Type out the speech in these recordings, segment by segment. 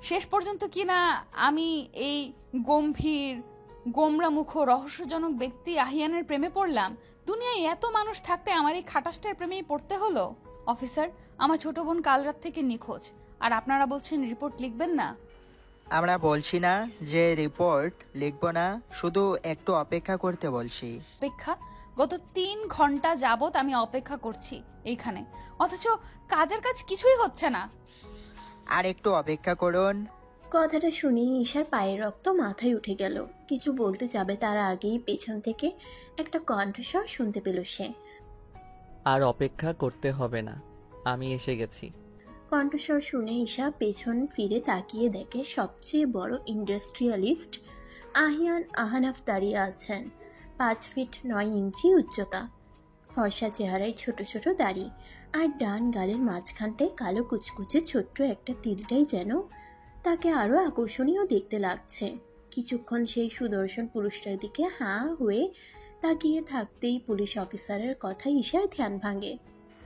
শেষ পর্যন্ত কিনা আমি এই গম্ভীর গোমরামুখ রহস্যজনক ব্যক্তি আহিয়ানের প্রেমে পড়লাম। দুনিয়ায় এত মানুষ থাকতে আমার এই খাটাসটার প্রেমেই পড়তে হলো। অফিসার, আমার ছোট বোন কাল রাত থেকে নিখোঁজ, আর আপনারা বলছেন রিপোর্ট লিখবেন না। আমরা বলছি না যে রিপোর্ট লিখব না, শুধু একটু অপেক্ষা করতে বলছি। অপেক্ষা? গত 3 ঘন্টা যাবত আমি অপেক্ষা করছি এইখানে, অথচ কাজের কাজ কিছুই হচ্ছে না। আর একটু অপেক্ষা করুন। কথাটা শুনে ঈশার পায়ের রক্ত মাথায় উঠে গেল। কিছু বলতে যাবে তার আগেই পেছন থেকে একটা কণ্ঠস্বর শুনতে পেল সে। আর অপেক্ষা করতে হবে না, আমি এসে গেছি। কণ্ঠস্বর শুনে ঈশা পেছন ফিরে তাকিয়ে দেখে সবচেয়ে বড় ইন্ডাস্ট্রিয়ালিস্ট আহিয়ান আহানাফ দাঁড়িয়ে আছেন। 5 ফিট 9 ইঞ্চি উচ্চতা, ফর্সা চেহারায় ছোট ছোট দাড়ি, আর ডান গালের মাঝখানটায় কালো কুচকুচে ছোট্ট একটা তিলটাই যেন তাকে আরও আকর্ষণীয় দেখতে লাগছে। কিছুক্ষণ সেই সুদর্শন পুরুষটার দিকে হাঁ হয়ে তাকিয়ে থাকতেই পুলিশ অফিসারের কথায় ঈশার ধ্যান ভাঙে।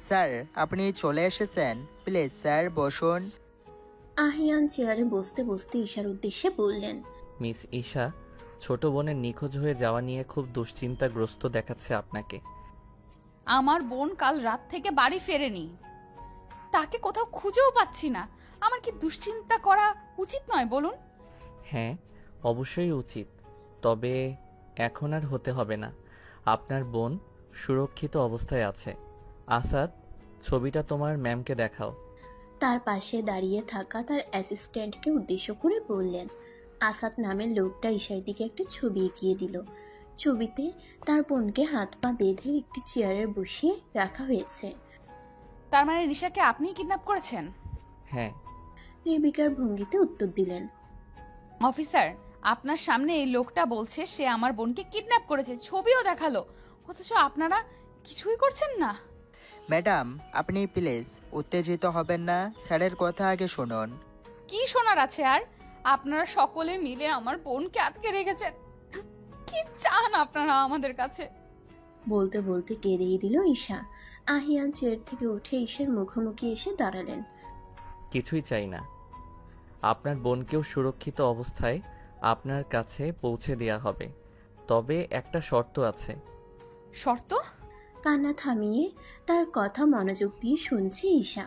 স্যার, আপনি চলে এসেছেন, প্লিজ স্যার বসুন। আহিয়ান চেয়ারে বসতে বসতে ঈশার উদ্দেশ্যে বললেন, মিস ঈশা, ছোট বোনের নিখোঁজ হয়ে যাওয়া নিয়ে খুব দুশ্চিন্তাগ্রস্ত দেখাচ্ছে আপনাকে। আমার বোন কাল রাত থেকে বাড়ি ফেরেনি, তাকে কোথাও খুঁজেও পাচ্ছি না। আমার কি দুশ্চিন্তা করা উচিত নয় বলুন? হ্যাঁ, অবশ্যই উচিত, তবে এখন আর হতে হবে না। আপনার বোন সুরক্ষিত অবস্থায় আছে। আসাদ, ছবিটা তোমার ম্যামকে দেখাও। তার পাশে দাঁড়িয়ে থাকা তার অ্যাসিস্ট্যান্টকে উদ্দেশ্য করে বললেন। আসাদ নামের লোকটা ঈশার দিকে একটা ছবি এঁকিয়ে দিল। ছবিতে তার বোনকে হাত পা বেঁধে একটি চেয়ারে বসিয়ে রাখা হয়েছে। তার মানে নিশাকে আপনিই কিডন্যাপ করেছেন? হ্যাঁ। নির্বিকার ভঙ্গিতে উত্তর দিলেন। অফিসার, আপনার সামনে এই লোকটা বলছে সে আমার বোনকে কিডন্যাপ করেছে, ছবিও দেখালো, অথচ আপনারা কিছুই করছেন না। ম্যাডাম, আপনি প্লিজ উত্তেজিত হবেন না, স্যারের কথা আগে শুনুন। কি শোনার আছে আর? আপনারা সকলে মিলে আমার বোনকে আটকে রেখেছেন। কি চান আপনারা আমাদের কাছে? বলতে বলতে কেঁদেই দিল ঈশা। আহিয়ান চেয়ার থেকে উঠে ঈশার মুখোমুখি এসে দাঁড়ালেন। কিছুই চাই না, আপনার বোনকেও সুরক্ষিত অবস্থায় আপনার কাছে পৌঁছে দেয়া হবে, তবে একটা শর্ত আছে। শর্ত? কান্না থামিয়ে তার কথা মনোযোগ দিয়ে শুনছে ঈশা।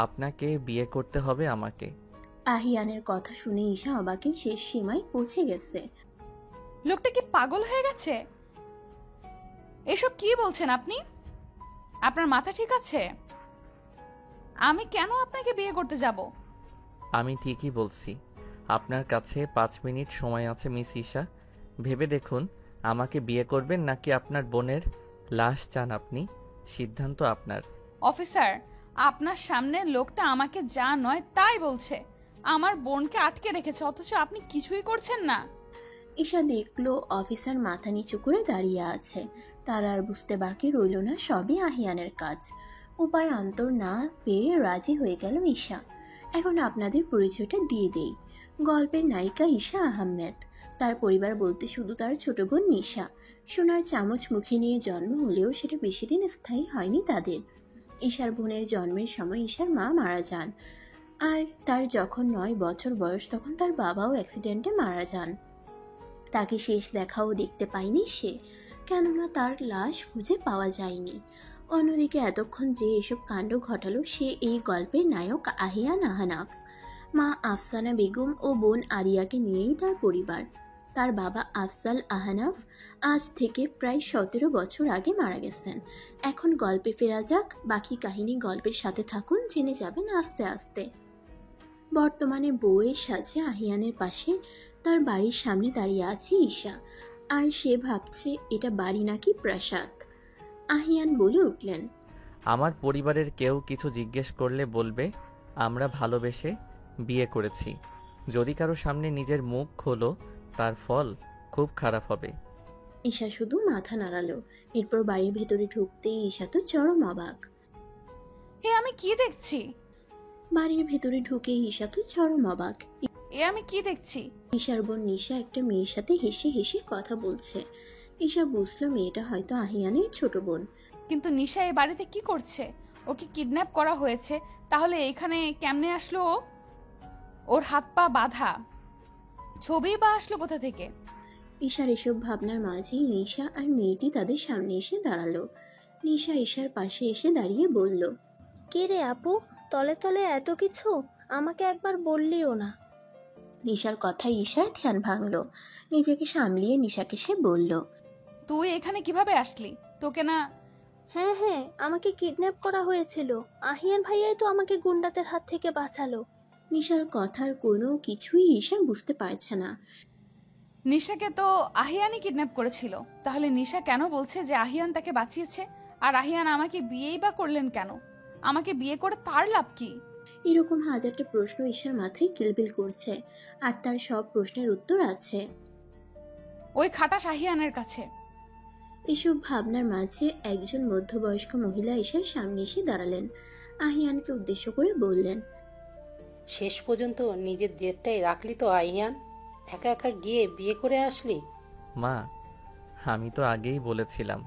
আপনাকে বিয়ে করতে হবে আমাকে। আহিয়ানের কথা শুনে ঈশা অবাকের শেষ সীমায় পৌঁছে গেছে। লোকটা কি পাগল হয়ে গেছে? এসব কি বলছেন আপনি? আপনার মাথা ঠিক আছে? আমি কেন আপনাকে বিয়ে করতে যাব? আমি ঠিকই বলছি। আপনার কাছে 5 মিনিট সময় আছে মিস ঈশা। ভেবে দেখুন, আমাকে বিয়ে করবেন নাকি আপনার বোনের লাশ চান আপনি? সিদ্ধান্ত আপনার। অফিসার, আপনার সামনে লোকটা আমাকে যা নয় তাই বলছে। আমার বোনকে আটকে রেখেছে, অথচ আপনি কিছুই করছেন না। ঈশা দেখলো অফিসার মাথা নিচু করে দাঁড়িয়ে আছে। তার আর বুঝতে বাকি রইল না সবই আহিয়ানের কাজ। উপায় অন্তর না পেয়ে রাজি হয়ে গেল ঈশা। এখন আপনাদের পরিচয়টা দিয়ে দেই। গল্পের নায়িকা ঈশা আহমেদ। তার পরিবার বলতে শুধু তার ছোট বোন নিশা। সোনার চামচ মুখে নিয়ে জন্ম হলেও সেটা বেশি দিন স্থায়ী হয়নি তাদের। ঈশার বোনের জন্মের সময় ঈশার মা মারা যান, আর তার যখন 9 বছর বয়স তখন তার বাবাও অ্যাক্সিডেন্টে মারা যান। তাকে শেষ দেখাও দেখতে পায়নি সে, কেননা তার লাশ খুঁজে পাওয়া যায়নি। অন্যদিকে এতক্ষণ যে এসব কাণ্ড ঘটালো সে এই গল্পের নায়ক আহিয়ান আহনাফ। মা আফসানা বেগম ও বোন আরিয়াকে নিয়েই তার পরিবার। তার বাবা আফজাল আহনাফ আজ থেকে প্রায় 17 বছর আগে মারা গেছেন। এখন গল্পে ফেরা যাক, বাকি কাহিনী গল্পের সাথে থাকুন, জেনে যাবেন আস্তে আস্তে। বর্তমানে বউয়ের সাজে আহিয়ানের পাশে তার বাড়ির সামনে দাঁড়িয়ে আছে ঈশা, আর সে ভাবছে এটা বাড়ি নাকি প্রাসাদ। আহিয়ান বলে উঠলেন, আমার পরিবারের কেউ কিছু জিজ্ঞেস করলে বলবে আমরা ভালোবেসে বিয়ে করেছি। যদি কারো সামনে নিজের মুখ খোলো, তার ফল খুব খারাপ হবে। ঈশা শুধু মাথা নাড়ালো। এরপর বাড়ির ভেতরে ঢুকতেই ঈশা তো চরম অবাক। এ আমি কি দেখছি? বাড়ির ভেতরে ঢুকে ঈশা তো চরম অবাক। এ আমি কি দেখছি? ঈশার বোন নিশা একটা মেয়ের সাথে হেসে হেসে কথা বলছে। ঈশা বুঝলো মেয়েটা হয়তো আহিয়ানের ছোট বোন। কিন্তু নিশা এই বাড়িতে কি করছে? ওকে কিডন্যাপ করা হয়েছে, তাহলে এইখানে কেমনে আসলো ও? ওর হাত পা বাঁধা, ছবি বা আসলো কোথা থেকে? ঈশার এসব ভাবনার মাঝেই নিশা আর মেয়েটি তাদের সামনে এসে দাঁড়ালো। নিশা ঈশার পাশে এসে দাঁড়িয়ে বলল, কে রে আপু, তলে তলে এত কিছু, আমাকে একবার বললিও না। নিশার কথায় ঈশার ধ্যান ভাঙল। নিজেকে সামলিয়ে নিশাকে সে বলল, তুই এখানে কিভাবে আসলি? তোকে না? হ্যাঁ হ্যাঁ, আমাকে কিডন্যাপ করা হয়েছিল। আহিয়ান ভাইয়াই তো আমাকে গুন্ডাদের হাত থেকে বাঁচালো। নিশার কথার কোনো কিছুই ঈশা বুঝতে পারছে না। নিশাকে তো আহিয়ানই কিডন্যাপ করেছিল। তাহলে নিশা কেন বলছে যে আহিয়ান তাকে বাঁচিয়েছে? আর আহিয়ান আমাকে বিয়েই বা করলেন কেন? আমাকে বিয়ে করে তার লাভ কি? এরকম হাজারটা প্রশ্ন ঈশার মাথায় কিলবিল করছে, আর তার সব প্রশ্নের উত্তর আছে ওই খাটাস আহিয়ানের কাছে। এসব ভাবনার মাঝে একজন মধ্যবয়স্ক মহিলা ঈশার সামনে এসে দাঁড়ালেন। আহিয়ানকে উদ্দেশ্য করে বললেন, শেষ পর্যন্ত নিজের জেদটাই রাখলি তো আহিয়ান? একা একা গিয়ে বিয়ে করে আসলি। মা, আমি তো আগেই বলেছিলাম।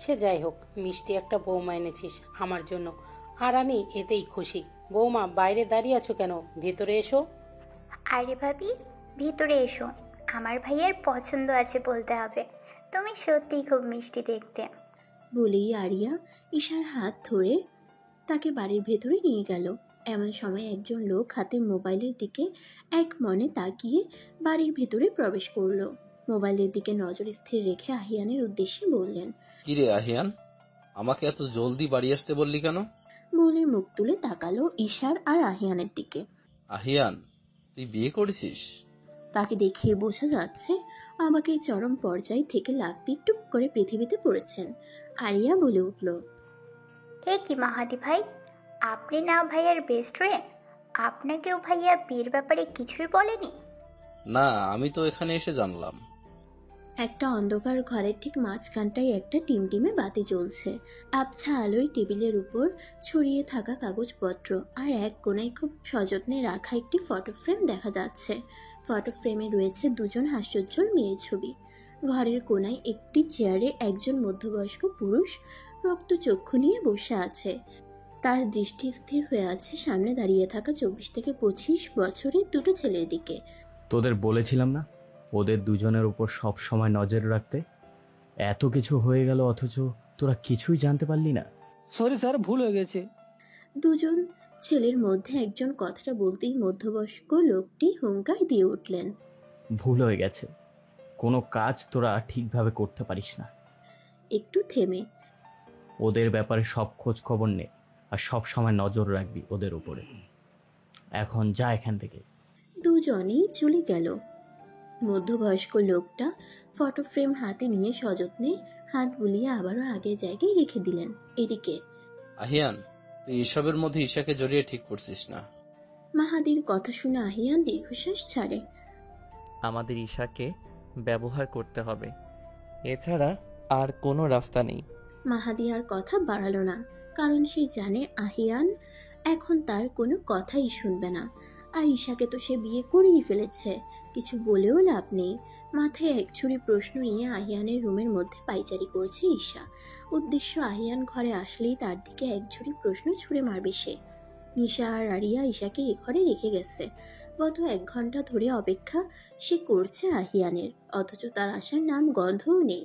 সে যাই হোক, মিষ্টি একটা বৌমা এনেছিস আমার জন্য, আর আমি এতেই খুশি। বৌমা, বাইরে দাঁড়িয়ে আছো কেন? ভেতরে এসো। আরে ভাবি, ভিতরে এসো। আমার ভাইয়ের পছন্দ আছে বলতে হবে। তুমি সত্যিই খুব মিষ্টি দেখতে। বলেই আরিয়া ঈশার হাত ধরে তাকে বাড়ির ভেতরে নিয়ে গেল। এমন সময় একজন লোক হাতে মোবাইলের দিকে এক মনে তাকিয়ে বাড়ির ভেতরে প্রবেশ করলো। মোবাইলের দিকে নজর স্থির রেখে আহিয়ানের উদ্দেশ্যে বললেন, কিরে আহিয়ান, আমাকে এত জলদি বাড়ি আসতে বললি কেন? বলে মুখ তুলে তাকালো ঈশার আর আহিয়ানের দিকে। আহিয়ান, তুই বিয়ে করেছিস? তাকে দেখে বোঝা যাচ্ছে আমাকে চরম পর্যায় থেকে লাফ দিয়ে টুপ করে পৃথিবীতে পড়েছেন। আরিয়া বলে উঠল, এ কি মাহাদি ভাই, আপনি না ভাইয়ার বেস্ট ফ্রেন্ড? আপনাকেও ভাইয়া বিয়ের ব্যাপারে কিছুই বলেনি? না, আমি তো এখানে এসে জানলাম। একটা অন্ধকার ঘরের ঠিক মাঝখানটায় একটা টিমটিমে বাতি জ্বলছে। আবছা আলোয় টেবিলের উপর ছড়িয়ে থাকা কাগজপত্র আর এক কোণায় খুব সযত্নে রাখা একটি ফটো ফ্রেম দেখা যাচ্ছে। ফটো ফ্রেমে রয়েছে দুজন হাস্যোজ্জ্বল মেয়ের ছবি। ঘরের কোণায় একটি চেয়ারে একজন মধ্যবয়স্ক পুরুষ রক্তচক্ষু নিয়ে বসে আছে। তার দৃষ্টি স্থির হয়ে আছে সামনে দাঁড়িয়ে থাকা 24 থেকে 25 বছরের দুটো ছেলের দিকে। তোদের বলেছিলাম না ওদের দুজনের উপর সব সময় নজর রাখতে? এত কিছু হয়ে গেল অথচ তোরা কিছুই জানতে পারলি না। সরি স্যার, ভুল হয়ে গেছে। দুজন ছেলের মধ্যে একজন কথাটা বলতেই মধ্যবয়স্ক লোকটি হুঙ্কার দিয়ে উঠলেন, ভুল হয়ে গেছে, কোনো কাজ তোরা ঠিকভাবে করতে পারিস না। একটু থেমে, ওদের ব্যাপারে সব খোঁজ খবর নে আর সব সময় নজর রাখবি ওদের উপরে। এখন যা এখান থেকে। দুজনেই চলে গেল। মধ্যবয়স্ক লোকটা ফটো ফ্রেম হাতে নিয়ে সযত্নে হাত বুলিয়ে আবারও আগের জায়গায় রেখে দিলেন। এদিকে আহিয়ান, তুই এসবের মধ্যে ঈশাকে জড়িয়ে ঠিক করছিস না। মাহাদির কথা শুনে আহিয়ান দীর্ঘশ্বাস ছাড়ে। আমাদের ঈশাকে ব্যবহার করতে হবে, এছাড়া আর কোনো রাস্তা নেই। মাহাদি আর কথা বাড়ালো না, কারণ সে জানে আহিয়ান এখন তার কোনো কথাই শুনবে না। আর ঈশাকে তো সে বিয়ে করেই ফেলেছে, কিছু বলেও লাভ নেই। মাথায় এক ছুরি প্রশ্ন নিয়ে আহিয়ানের রুমের মধ্যে পাইচারি করছে ঈশা। উদ্দেশ্য আহিয়ান ঘরে আসলেই তার দিকে এক ঝুড়ি প্রশ্ন ছুঁড়ে মারবে সে। নিশা আর আরিয়া ঈশাকে এ ঘরে রেখে গেছে। গত 1 ঘন্টা ধরে অপেক্ষা সে করছে আহিয়ানের, অথচ তার আসার নাম গন্ধও নেই।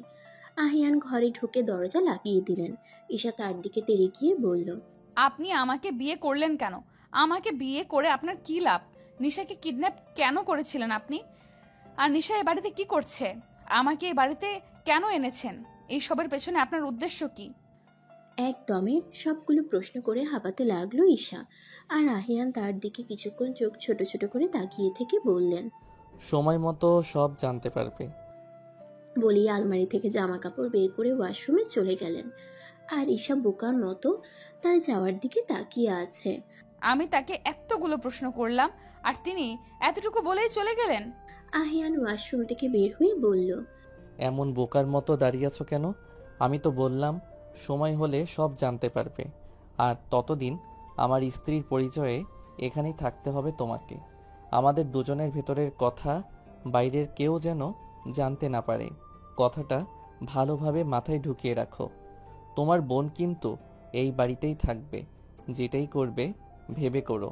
আহিয়ান ঘরে ঢুকে দরজা লাগিয়ে দিলেন। ঈশা তার দিকে তেড়ে গিয়ে বলল, আপনি আমাকে বিয়ে করলেন কেন? আমাকে বিয়ে করে আপনার কি লাভ? নিশাকে কিডন্যাপ কেন করেছিলেন আপনি? আর নিশা এ বাড়িতে কি করছে? আমাকে এই বাড়িতে কেন এনেছেন? এই সবের পেছনে আপনার উদ্দেশ্য কি? একদমে সবগুলো প্রশ্ন করে হাঁপাতে লাগলো ঈশা। আর আহিয়ান তার দিকে কিছুক্ষণ চোখ ছোট ছোট করে তাকিয়ে থেকে বললেন, সময় মতো সব জানতে পারবে। বলিয়ে আলমারি থেকে জামা কাপড় বের করে ওয়াশরুমে চলে গেলেন। আর ঈশা বোকার মতো তার যাওয়ার দিকে তাকিয়ে আছে। আমি তাকে এতগুলো প্রশ্ন করলাম আর তিনি এতটুকু বলেই চলে গেলেন। আহিয়ান ওয়াশরুম থেকে বের হয়ে বলল, এমন বোকার মতো দাঁড়িয়ে আছো কেন? আমি তো বললাম সময় হলে সব জানতে পারবে, আর ততদিন আমার স্ত্রীর পরিচয়ে এখানেই থাকতে হবে তোমাকে। আমাদের দুজনের ভেতরের কথা বাইরের কেউ যেন জানতে না পারে। কথাটা ভালোভাবে মাথায় ঢুকিয়ে রাখো। তোমার বোন কিন্তু এই বাড়িতেই থাকবে, যেটাই করবে ভেবে করো।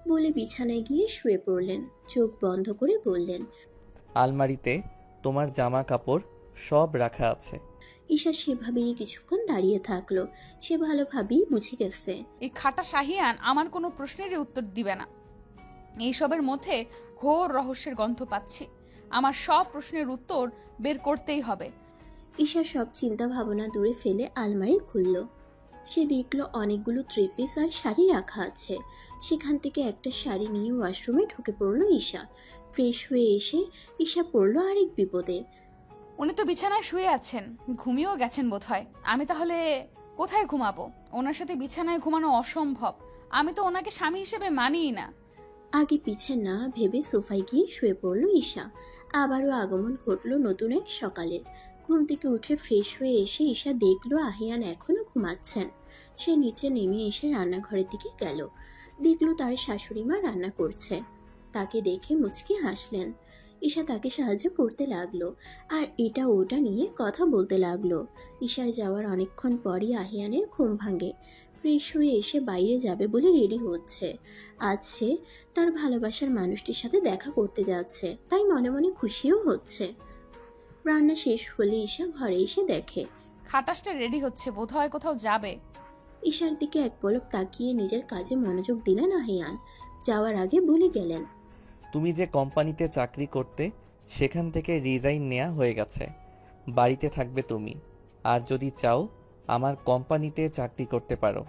বলে বিছানায় গিয়ে শুয়ে পড়লেন। চোখ বন্ধ করে বললেন, আলমারিতে তোমার জামা কাপড় সব রাখা আছে। ঈশা সেভাবেই কিছুক্ষণ দাঁড়িয়ে থাকলো। সে ভালোভাবেই বুঝে গেছে এই খাটা শাহিয়ান আমার কোনো প্রশ্নেরই উত্তর দিবে না। এইসবের মধ্যে ঘোর রহস্যের গন্ধ পাচ্ছি। আমার সব প্রশ্নের উত্তর বের করতেই হবে। ঈশা সব চিন্তা ভাবনা দূরে ফেলে আলমারি খুলল। সে দেখলো অনেকগুলো থ্রি পিস আর শাড়ি রাখা আছে। সেখান থেকে একটা শাড়ি নিয়ে ওয়াশরুমে ঢুকে পড়লো ঈশা। ফ্রেশ হয়ে এসে ঈশা পড়লো আরেক বিপদে। উনি তো বিছানায় শুয়ে আছেন, ঘুমিয়েও গেছেন বোধহয়। আমি তাহলে কোথায় ঘুমাবো? ওনার সাথে বিছানায় ঘুমানো অসম্ভব। আমি তো ওনাকে স্বামী হিসেবে মানিই না। আগে পিছে না ভেবে সোফায় গিয়ে শুয়ে পড়লো ঈশা। আবারও আগমন ঘটলো নতুন এক সকালের। ঘুম থেকে উঠে ফ্রেশ হয়ে এসে ঈশা দেখলো আহিয়ান এখনো ঘুমাচ্ছেন। সে নিচে নেমে এসে রান্নাঘরের দিকে গেল। দেখলো তার শাশুড়ি মা রান্না করছে। তাকে দেখে মুচকি হাসলেন। ঈশা তাকে সাহায্য করতে লাগলো আর এটা ওটা নিয়ে কথা বলতে লাগলো। ঈশার যাওয়ার অনেকক্ষণ পরই আহিয়ানের ঘুম ভাঙে। ফ্রেশ হয়ে এসে বাইরে যাবে বলে রেডি হচ্ছে। আজ সে তার ভালোবাসার মানুষটির সাথে দেখা করতে যাচ্ছে, তাই মনে মনে খুশিও হচ্ছে। রান্না শেষ হলে ঈশা ঘরে এসে দেখে খাটাসটা রেডি হচ্ছে, বোধহয় কোথাও যাবে। ঈশার দিকে এক পলক তাকিয়ে নিজের কাজে মনোযোগ দিলেন আহিয়ান। যাওয়ার আগে বলে গেলেন, তুমি যে কোম্পানিতে চাকরি করতে সেখান থেকে রিজাইন নেওয়া হয়ে গেছে। বাড়িতে থাকবে তুমি, আর যদি চাও আমার কোম্পানিতে চাকরি করতে পারো।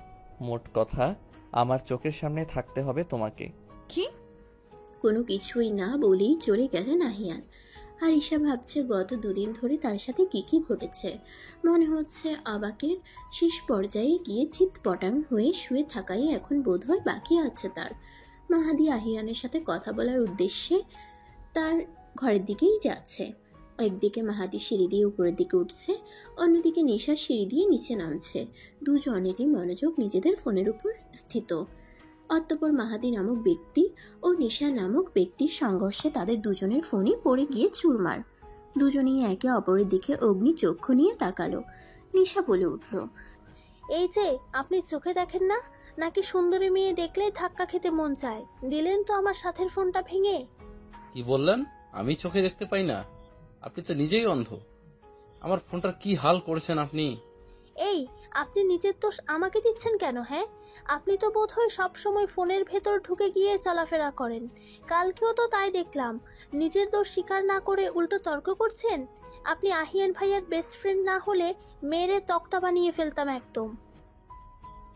মোট কথা আমার চোখের সামনে থাকতে হবে তোমাকে। কি? কোনো কিছুই না বলেই চলে গেলেন আহিয়ান। আর ঈশা ভাবছে গত দুদিন ধরে তার সাথে কি কি ঘটেছে। মনে হচ্ছে অবাকের শেষ পর্যায়ে গিয়ে চিৎপটাং হয়ে শুয়ে থাকাই এখন বোধহয় বাকি আছে তার। মাহাদি আহিয়ানের সাথে কথা বলার উদ্দেশ্যে তার ঘরের দিকেই যাচ্ছে। একদিকে মাহাদি সিঁড়ি দিয়ে উপরের দিকে উঠছে, অন্যদিকে নিশা সিঁড়ি দিয়ে নিচে নামছে। দুজনেরই মনোযোগ নিজেদের ফোনের উপর স্থিত। অতঃপর মাহাদি নামক ব্যক্তি ও নিশা নামক ব্যক্তির সংঘর্ষে তাদের দুজনের ফোনই পড়ে গিয়ে চুরমার। দুজনেই একে অপরের দিকে অগ্নি চক্ষু নিয়ে তাকালো। নিশা বলে উঠল, এই যে আপনি চোখে দেখেন না, নাকি সুন্দরী মেয়ে দেখলেই ধাক্কা খেতে মন চায়? দিলেন তো আমার সাথের ফোনটা ভেঙে। কি বললেন? আমি চোখে দেখতে পাই না? আপনি তো নিজেই অন্ধ। আমার ফোনটার কি হাল করেছেন আপনি? এই, আপনি নিজের দোষ আমাকে দিচ্ছেন কেন? হ্যাঁ, আপনি তো বোধহয় সব সময় ফোনের ভেতর ঢুকে গিয়ে চলাফেরা করেন। কালকেও তো তাই দেখলাম। নিজের দোষ স্বীকার না করে উল্টো তর্ক করছেন। আপনি আহিয়ান ভাইয়ার বেস্ট ফ্রেন্ড না হলে মেরে তক্তা বানিয়ে ফেলতাম একদম।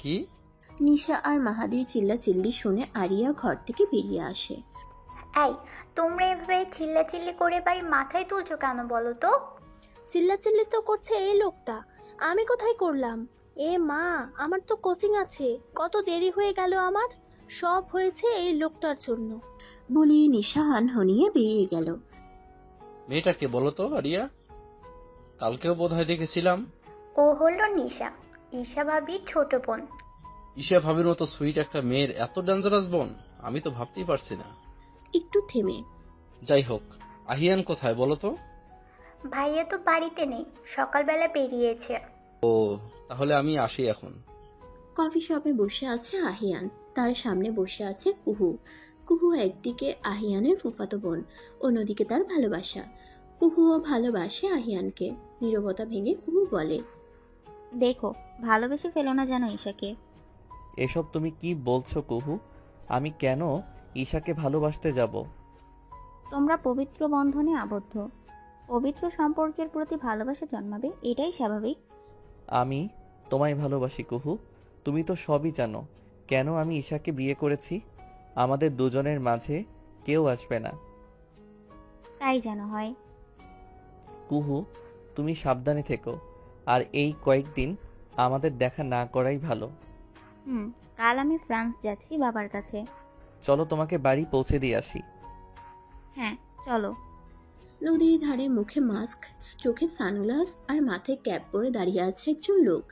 কি? নিশা আর মাহাদির চিল্লাচিল্লি শুনে আরিয়া ঘর থেকে বেরিয়ে আসে। এই, তোমরা এভাবে চিল্লাচিল্লি করে বাড়ি মাথায় তুলছো কেন বলো তো? চিল্লাচিল্লি তো করছে এই লোকটা, আমি কোথায় করলাম? এ মা, আমার তো কোচিং আছে, কত দেরি হয়ে গেল আমার। সব হয়েছে এই লোকটার জন্য। বলে নিশা আনহনিয়ে বেরিয়ে গেল। মেয়েটাকে বলো তো আরিয়া, কালকেও বোধহয় দেখেছিলাম। ও হলো নিশা, ঈশা ভাবির ছোট বোন। ঈশা ভাবির মতো সুইট একটা মেয়ের এত ডেঞ্জারাস বোন আমি তো ভাবতেই পারছি না। একটু থেমে, যাই হোক, আহিয়ান কোথায় বলো তো? ভাইয়া তো বাড়িতে নেই, সকালবেলা বেরিয়েছে। ও, তাহলে আমি আসি এখন। কফি শপে বসে আছে আহিয়ান। তার সামনে বসে আছে কুহু। কুহু একদিকে আহিয়ানের ফুফাতো বোন, অন্যদিকে তার ভালোবাসা। কুহুও ভালোবাসে আহিয়ানকে। নীরবতা ভেঙে কুহু বলে, দেখো, ভালোবেসে ফেলো না যেন ঈশাকে। এসব তুমি কি বলছো কুহু? আমি কেন ঈশাকে ভালোবাসতে যাব? তোমরা পবিত্র বন্ধনে আবদ্ধ, পবিত্র সম্পর্কের প্রতি ভালোবাসা জন্মাবে, এটাই স্বাভাবিক। আমি তোমায় ভালোবাসি কুহু, তুমি তো সবই জানো। কেন আমি ঈশাকে বিয়ে করেছি? আমাদের দুজনের মাঝে কেউ আসবে না। তাই যেন হয়। কুহু, তুমি সাবধানে থেকো, আর এই কয়েকদিন আমাদের দেখা না করাই ভালো। কাল আমি ফ্রান্স যাচ্ছি বাবার কাছে। চলো তোমাকে বাড়ি পৌঁছে দিয়ে আসি। হ্যাঁ চলো। নদীর ধারে মুখে মাস্ক, চোখে সানগ্লাস আর মাথায় ক্যাপ পরে দাঁড়িয়ে আছে একজন লোক।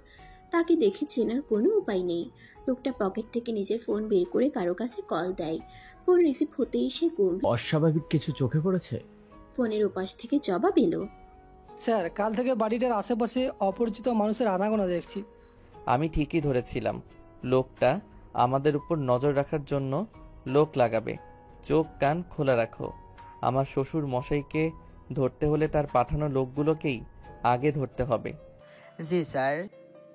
তাকে দেখে চেনার কোনো উপায় নেই। লোকটা পকেট থেকে নিজের ফোন বের করে কারো কাছে কল দেয়। ফোন রিসিভ হতেই সে গম্ভীর। অস্বাভাবিক কিছু চোখে পড়েছে? ফোনের ওপাশ থেকে জবাব এলো, স্যার, কাল থেকে বাড়িটার আশেপাশে অপরিচিত মানুষের আনাগোনা দেখছি। আমি ঠিকই ধরেছিলাম, লোকটা আমাদের উপর নজর রাখার জন্য লোক লাগাবে। চোখ কান খোলা রাখো। আমার শ্বশুর মশাইকে ধরতে হলে তার পাঠানো লোকগুলোকেই আগে ধরতে হবে। জি স্যার।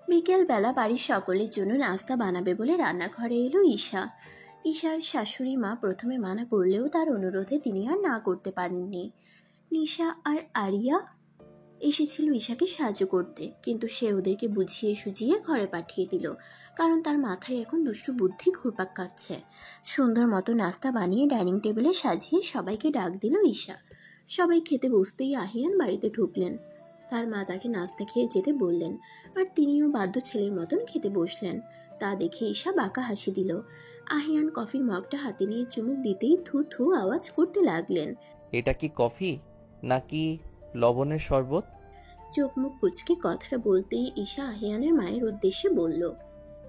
বিকেলবেলা বাড়ির সকলের জন্য নাস্তা বানাবে বলে রান্নাঘরে এলো ঈশা। ঈশার শাশুড়ি মা প্রথমে মানা করলেও তার অনুরোধে তিনি আর না করতে পারেননি। নিশা আর আরিয়া এসেছিল ঈশাকে সাহায্য করতে, কিন্তু সে ওদেরকে বুঝিয়ে সুঝিয়ে ঘরে পাঠিয়ে দিল, কারণ তার মাথায় এখন দুষ্টু বুদ্ধি ঘুরপাক খাচ্ছে। সুন্দর মতো নাস্তা বানিয়ে ডাইনিং টেবিলে সাজিয়ে সবাইকে ডাক দিল ঈশা। সবাই খেতে বসতেই আহিয়ান বাড়িতে ঢুকলেন। তার মা তাকে নাস্তা খেয়ে যেতে বললেন, আর তিনিও বাধ্য ছেলের মতন খেতে বসলেন। তা দেখে ঈশা বাঁকা হাসি দিল। আহিয়ান কফির মগটা হাতে নিয়ে চুমুক দিতেই থু থু আওয়াজ করতে লাগলেন। এটা কি কফি নাকি লবণের শরবত? চোখ মুখ কুচকে কথাটা বলতেই ঈশা আহিয়ানের মায়ের উদ্দেশ্যে বলল,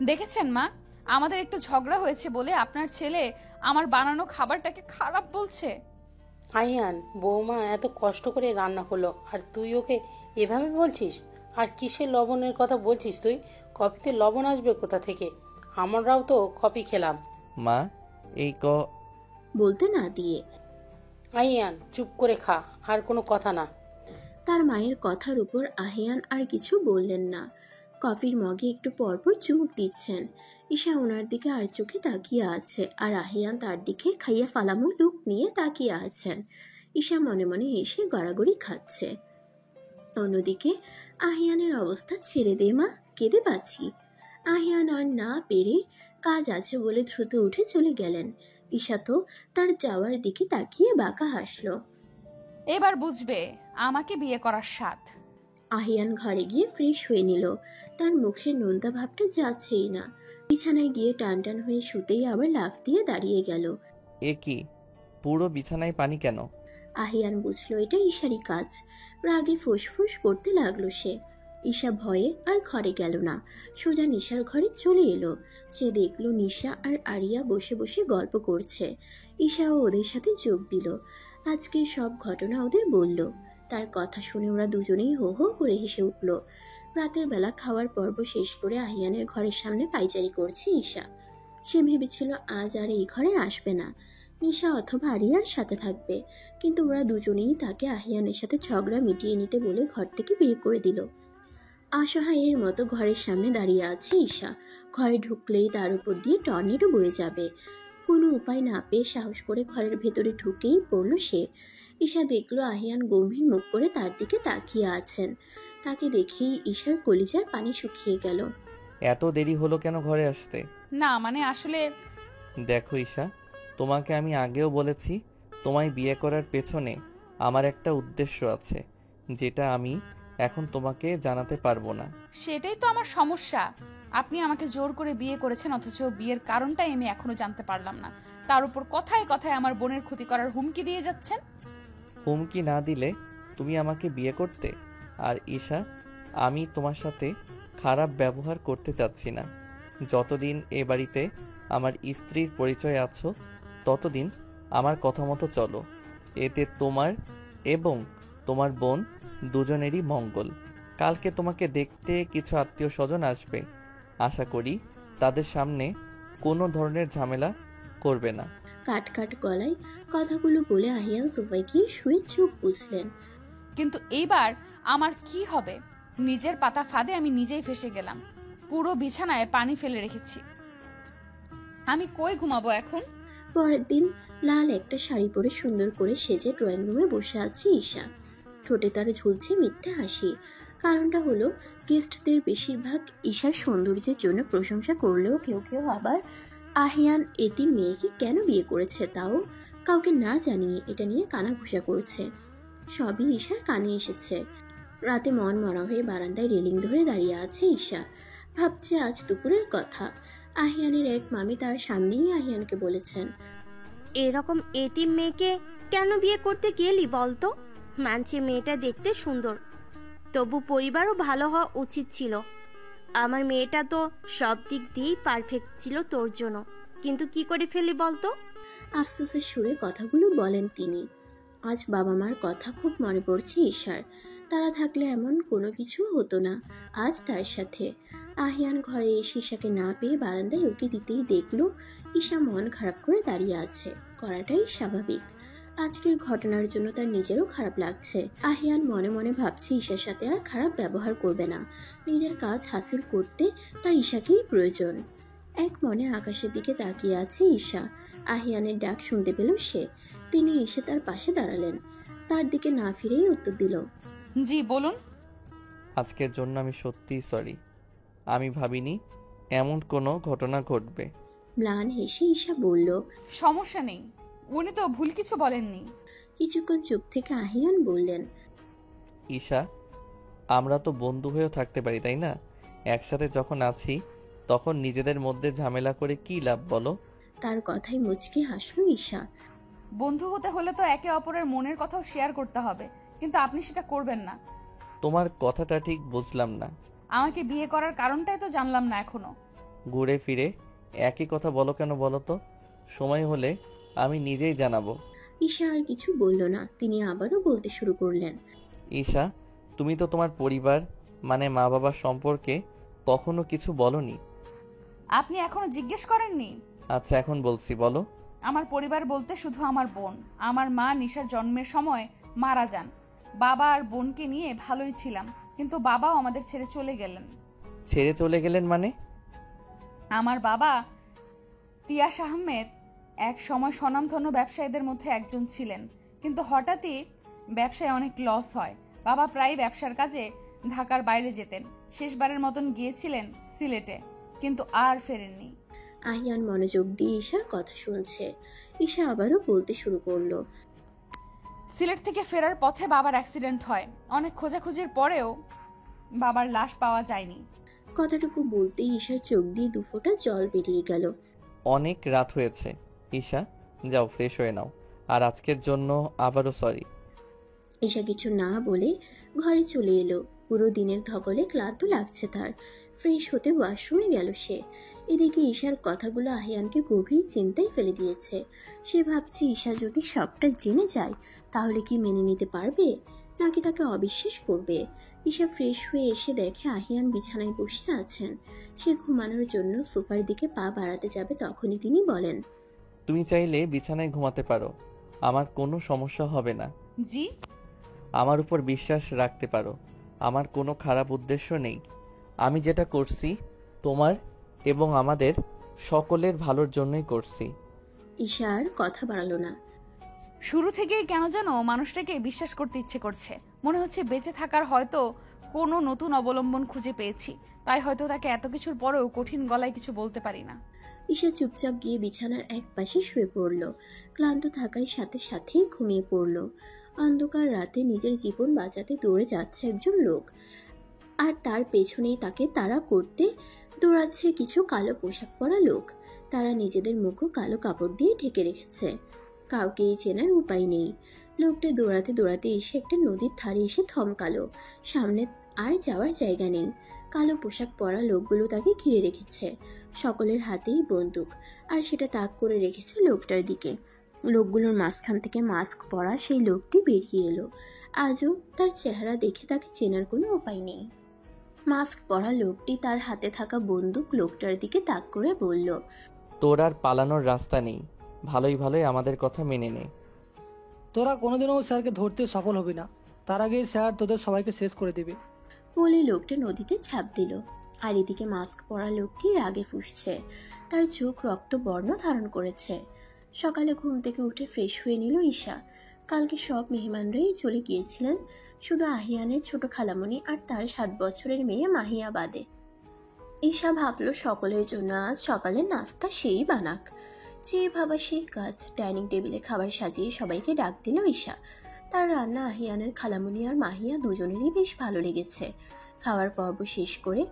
দেখেছেন মা, আমাদের একটু ঝগড়া হয়েছে বলে আপনার ছেলে আমার বানানো খাবারটাকে খারাপ বলছে। আহিয়ান, বৌমা এত কষ্ট করে রান্না করলো আর তুই ওকে এভাবে বলছিস? আর কিসের লবণের কথা বলছিস তুই? কফিতে লবণ আসবে কোথা থেকে? আমরাও তো কফি খেলাম। মা এই বলতে না দিয়ে, আহিয়ান চুপ করে খা, আর কোনো কথা না। তার মায়ের কথার উপর আহিয়ান আর কিছু বললেন না। কফির মগে একটু পরপর চুমুক দিচ্ছেন। ঈশা ওনার দিকে আর চোখে তাকিয়ে আছে, আর আহিয়ান তার দিকে খাইয়া ফালামো লুক নিয়ে তাকিয়ে আছেন। ঈশা মনে মনে এসে গড়াগড়ি খাচ্ছে। অন্যদিকে আহিয়ানের অবস্থা ছেড়ে দে মা, কেঁদে পাচ্ছি। আহিয়ান আর না পেরে কাজ আছে বলে দ্রুত উঠে চলে গেলেন। ঈশা তো তার যাওয়ার দিকে তাকিয়ে বাঁকা হাসল। এবার বুঝবে আমাকে বিয়ে করার স্বাদ। আহিয়ান ঘরে গিয়ে ফ্রেশ হয়ে নিল। তার মুখের নোনতা ভাবটা যাচ্ছেই না। বিছানায় গিয়ে টান টান হয়ে শুতেই আবার লাফ দিয়ে দাঁড়িয়ে গেল। এ কি, পুরো বিছানায় পানি কেন? আহিয়ান বুঝলো এটা ঈশারই কাজ। রাগে ফুসফুস করতে লাগলো সে। ঈশা ভয়ে আর ঘরে গেল না, সোজা নিশার ঘরে চলে এলো। সে দেখলো নিশা আর আরিয়া বসে বসে গল্প করছে। ঈশাও ওদের সাথে যোগ দিল। আজকে সব ঘটনা ওদের বলল। তার কথা শুনে ওরা দুজনেই হো হো করে হেসে উঠল। রাতের বেলা খাওয়ার পর্ব শেষ করে আহিয়ানের ঘরের সামনে পায়চারি করছে ঈশা। সে ভেবেছিল আজ আর এই ঘরে আসবে না, নিশা অথবা আরিয়ার সাথে থাকবে, কিন্তু ওরা দুজনেই তাকে আহিয়ানের সাথে ঝগড়া মিটিয়ে নিতে বলে ঘর থেকে বের করে দিল। অসহায়ের মতো ঘরের সামনে দাঁড়িয়ে আছে ঈশা। ঘরে ঢুকলেই তার উপর দিয়ে টর্নেডো বয়ে যাবে। কোনো উপায় না পেয়ে সাহস করে ঘরের ভেতরে ঢুকেই পড়ল সে। ঈশা দেখলো আহিয়ান গম্ভীর মুখ করে তার দিকে তাকিয়ে আছেন। তাকে দেখেই ঈশার কলিজার পানি শুকিয়ে গেল। এত দেরি হলো কেন ঘরে আসতে? না মানে আসলে দেখো ঈশা, তোমাকে আমি আগেও বলেছি তোমায় বিয়ে করার পেছনে আমার একটা উদ্দেশ্য আছে, যেটা আমি এখন তোমাকে জানাতে পারবো না। সেটাই তো আমার সমস্যা। আপনি আমাকে জোর করে বিয়ে করেছেন, অথচ বিয়ের কারণটাই আমি এখনো জানতে পারলাম না। তার উপর কথায় কথায় আমার বোনের ক্ষতি করার হুমকি দিয়ে যাচ্ছেন। হুমকি না দিলে তুমি আমাকে বিয়ে করতে? আর ঈশা, আমি তোমার সাথে খারাপ ব্যবহার করতে চাচ্ছি না। যতদিন এ বাড়িতে আমার স্ত্রীর পরিচয় আছো ততদিন আমার কথা মতো চলো। এতে তোমার এবং তোমার বোন দুজনেরই মঙ্গল। কালকে তোমাকে দেখতে কিছু আত্মীয় স্বজন আসবে। আশা করি তাদের সামনে কোনো ধরনের ঝামেলা করবে না। কাট কাট গলায় কথাগুলো বলে আহিয়ান সোফায় গিয়ে শুয়ে চোখ বুঝলেন। কিন্তু এইবার আমার কি হবে? নিজের পাতা ফাঁদে আমি নিজেই ফেসে গেলাম। পুরো বিছানায় পানি ফেলে রেখেছি। আমি কই ঘুমাবো এখন? পরের দিন লাল একটা শাড়ি পরে সুন্দর করে সেজে ড্রয়িং রুমে বসে আছে ঈশা। ঠোঁটে তার ঝুলছে মিথ্যে হাসি। কারণটা হলো গেস্টদের বেশিরভাগ ঈশার সৌন্দর্যের জন্য প্রশংসা করলেও কেউ কেউ আবার আহিয়ান এতিম মেয়েকে কেন বিয়ে করেছে তাও কাউকে না জানিয়ে এটা নিয়ে কানাঘুষা করছে। সবই ঈশার কানে এসেছে। রাতে মন মরা হয়ে বারান্দায় রেলিং ধরে দাঁড়িয়ে আছে ঈশা। ভাবছে আজ দুপুরের কথা। আহিয়ানের এক মামি তার সামনেই আহিয়ানকে বলেছেন, এরকম এতিম মেয়েকে কেন বিয়ে করতে গেলি বলতো? মানছি মেয়েটা দেখতে সুন্দর, তবু পরিবারও ভালো হওয়া উচিত ছিল। আমার মেয়েটা তো সব দিক দিয়েই পারফেক্ট ছিল তোর জন্য, কিন্তু কি করে ফেলি বলতো? আফসোসের সুরে কথাগুলো বলেন তিনি। আজ বাবা মার কথা খুব মনে পড়ছে ঈশার। তারা থাকলে এমন কোনো কিছু হতো না আজ তার সাথে। আহিয়ান ঘরে এসে ঈশাকে না পেয়ে বারান্দায় উকি দিতেই দেখলো ঈশা মন খারাপ করে দাঁড়িয়ে আছে। করাটাই স্বাভাবিক। আজকের ঘটনার জন্য তার নিজেরও খারাপ লাগছে। আহিয়ান মনে মনে ভাবছে ঈশার সাথে আর খারাপ ব্যবহার করবে না। নিজের কাজ হাসিল করতে তার ঈশাকেই প্রয়োজন। এক মনে আকাশের দিকে তাকিয়ে আছে ঈশা। আহিয়ানের ডাক শুনতে পেল সে। তিনি এসে তার পাশে দাঁড়ালেন। তার দিকে না ফিরেই উত্তর দিল, জি বলুন। আজকের জন্য আমি সত্যিই সরি। আমি ভাবিনি এমন কোনো ঘটনা ঘটবে। ম্লান হেসে ঈশা বলল, সমস্যা নেই, উনি তো ভুল কিছু বলেননি। কিছুক্ষণ চুপ থেকে আহিয়ান বললেন, ঈশা, আমরা তো বন্ধু হয়েও থাকতে পারি, তাই না? একসাথে যখন আছি তখন নিজেদের মধ্যে ঝামেলা করে কি লাভ বলো? তার কথায় মুচকি হাসলো ঈশা। বন্ধু হতে হলে তো একে অপরের মনের কথাও শেয়ার করতে হবে, কিন্তু আপনি সেটা করবেন না। তোমার কথাটা ঠিক বুঝলাম না। আমাকে বিয়ে করার কারণটাই তো জানলাম না এখনো। ঘুরে ফিরে একই কথা বলো কেন বলো তো? সময় হলে আমি নিজেই জানাবো। ঈশা আর কিছু বলল না। তিনি আবারও বলতে শুরু করলেন, ঈশা, তুমি তো তোমার পরিবার মানে মা বাবার সম্পর্কে কখনো কিছু বলনি। আপনি এখনো জিজ্ঞেস করেননি? আচ্ছা, এখন বলছি, বলো। আমার পরিবার বলতে শুধু আমার বোন। আমার মা নিশার জন্মের সময় মারা যান। বাবা আর বোনকে নিয়ে ভালোই ছিলাম, কিন্তু বাবাও আমাদের ছেড়ে চলে গেলেন। ছেড়ে চলে গেলেন মানে? আমার বাবা তিয়াস আহমেদ এক সময় স্বনামধন্য ব্যবসায়ীদের মধ্যে একজন ছিলেন, কিন্তু হঠাৎই ব্যবসায় অনেক লস হয়। বাবা প্রায় ব্যবসার কাজে ঢাকার বাইরে যেতেন। শেষবারের মতন গিয়েছিলেন সিলেটে, কিন্তু আর ফেরেননি। আহিয়ান মনোযোগ দিয়ে ঈশার কথা শুনছে। ঈশা আবারও বলতে শুরু করলো, সিলেট থেকে ফেরার পথে বাবার অ্যাক্সিডেন্ট হয়। অনেক খোঁজাখুঁজির পরেও বাবার লাশ পাওয়া যায়নি। কথাটুকু বলতেই ঈশার চোখ দিয়ে দুফোঁটা জল বেরিয়ে গেল। অনেক রাত হয়েছে ঈশা, যাও ফ্রেশ হয়ে নাও। আর আজকের জন্য আবারও সরি। ঈশা কিছু না বলে ঘরে চলে এলো। পুরো দিনের ধকলে ক্লান্ত লাগছে তার। ফ্রেশ হতে ওয়াশরুমে গেল সে। এদিকে ঈশার কথাগুলো আহিয়ানকে গভীর চিন্তায় ফেলে দিয়েছে। সে ভাবছে ঈশা যদি সবটা জেনে যায় তাহলে কি মেনে নিতে পারবে, নাকি তাকে অবিশ্বাস করবে। ঈশা ফ্রেশ হয়ে এসে দেখে আহিয়ান বিছানায় বসে আছেন। সে ঘুমানোর জন্য সোফার দিকে পা বাড়াতে যাবে, তখনই তিনি বলেন, তুমি চাইলে বিছানায় ঘুমাতে পারো, আমার কোনো সমস্যা হবে না। জি? আমার উপর বিশ্বাস রাখতে পারো, আমার কোনো খারাপ উদ্দেশ্য নেই। আমি যেটা করছি তোমার এবং আমাদের সকলের ভালোর জন্যই করছি। ঈশা আর কথা বাড়ালো না। শুরু থেকেই কেন যেন মানুষটাকে বিশ্বাস করতে ইচ্ছে করছে। মনে হচ্ছে বেঁচে থাকার হয়তো কোনো নতুন অবলম্বন খুঁজে পেয়েছি, তাই হয়তো তাকে এত কিছুর পরেও কঠিন গলায় কিছু বলতে পারি না। ঈশা চুপচাপ গিয়ে বিছানার এক পাশে শুয়ে পড়ল। ক্লান্ত থাকার সাথে সাথেই ঘুমিয়ে পড়ল। অন্ধকার রাতে নিজের জীবন বাঁচাতে দৌড়ে যাচ্ছে একজন লোক, আর তার পেছনেই তাকে তাড়া করতে দৌড়াচ্ছে কিছু কালো পোশাক পরা লোক। তারা নিজেদের মুখও কালো কাপড় দিয়ে ঢেকে রেখেছে। কাউকেই চেনার উপায় নেই। লোকটা দৌড়াতে দৌড়াতে এসে একটা নদীর ধারে এসে থমকালো। সামনে আর যাওয়ার জায়গা নেই। কালো পোশাক পরা লোকগুলো তাকে ঘিরে রেখেছে। সকলের হাতেই বন্দুক, আর সেটা তাক করে রেখেছে লোকটার দিকে। লোকগুলোর মাঝখান থেকে মাস্ক পরা সেই লোকটি বেরিয়ে এলো। আজও তার চেহারা দেখে তাকে চেনার কোনো উপায় নেই। মাস্ক পরা লোকটি তার হাতে থাকা বন্দুক লোকটার দিকে তাক করে বলল, তোর আর পালানোর রাস্তা নেই, ভালোই ভালোই আমাদের কথা মেনে নে। তোরা কোনোদিনও স্যারকে ধরতে সফল হবি না, তার আগেই স্যার তোদের সবাইকে শেষ করে দেবে। বলে লোকটা নদীতে ঝাঁপ দিল। আর এদিকে মাস্ক পরা লোকটি রাগে ফুঁসছে। তার চোখ রক্তবর্ণ ধারণ করেছে। সকালে ঘুম থেকে উঠে ফ্রেশ হয়ে নিল ঈশা। কালকে সব মেহমানরাই চলে গিয়েছিলেন, শুধু আহিয়ানের ছোট খালামণি আর তার 7 বছরের মেয়ে মাহিয়া বাদে। ঈশা ভাবলো সকলের জন্য আজ সকালে নাস্তা সেই বানাক। যে ভাবা সেই কাজ। ডাইনিং টেবিলে খাবার সাজিয়ে সবাইকে ডাক দিল ঈশা। তার রান্না আহিয়ানের খালামণি আর মাহিয়া দুজনেরই বেশ ভালো লেগেছে। খাওয়ার পর্ব শেষ করে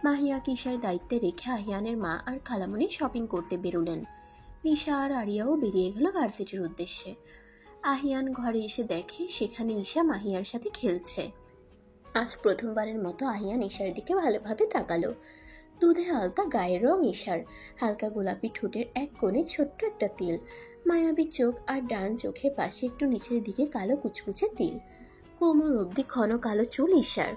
মাহিয়াকে ঈশার দায়িত্বে রেখে আহিয়ানের মা আর খালামণি শপিং করতে বেরোলেন। নিশা আর আরিয়াও বেরিয়ে গেল ভার্সিটির উদ্দেশ্যে। আহিয়ান ঘরে এসে দেখে সেখানে ঈশা মাহিয়ার সাথে খেলছে। আজ প্রথমবারের মতো আহিয়ান ঈশার দিকে ভালোভাবে তাকালো। দুধে আলতা গায়ের রং ঈশার, হালকা গোলাপি ঠোঁটের এক কোণে ছোট্ট একটা তিল, মায়াবী চোখ আর ডান চোখের পাশে একটু নিচের দিকে কালো কুচকুচে তিল। কোমর অবধি ঘন কালো চুল ঈশার।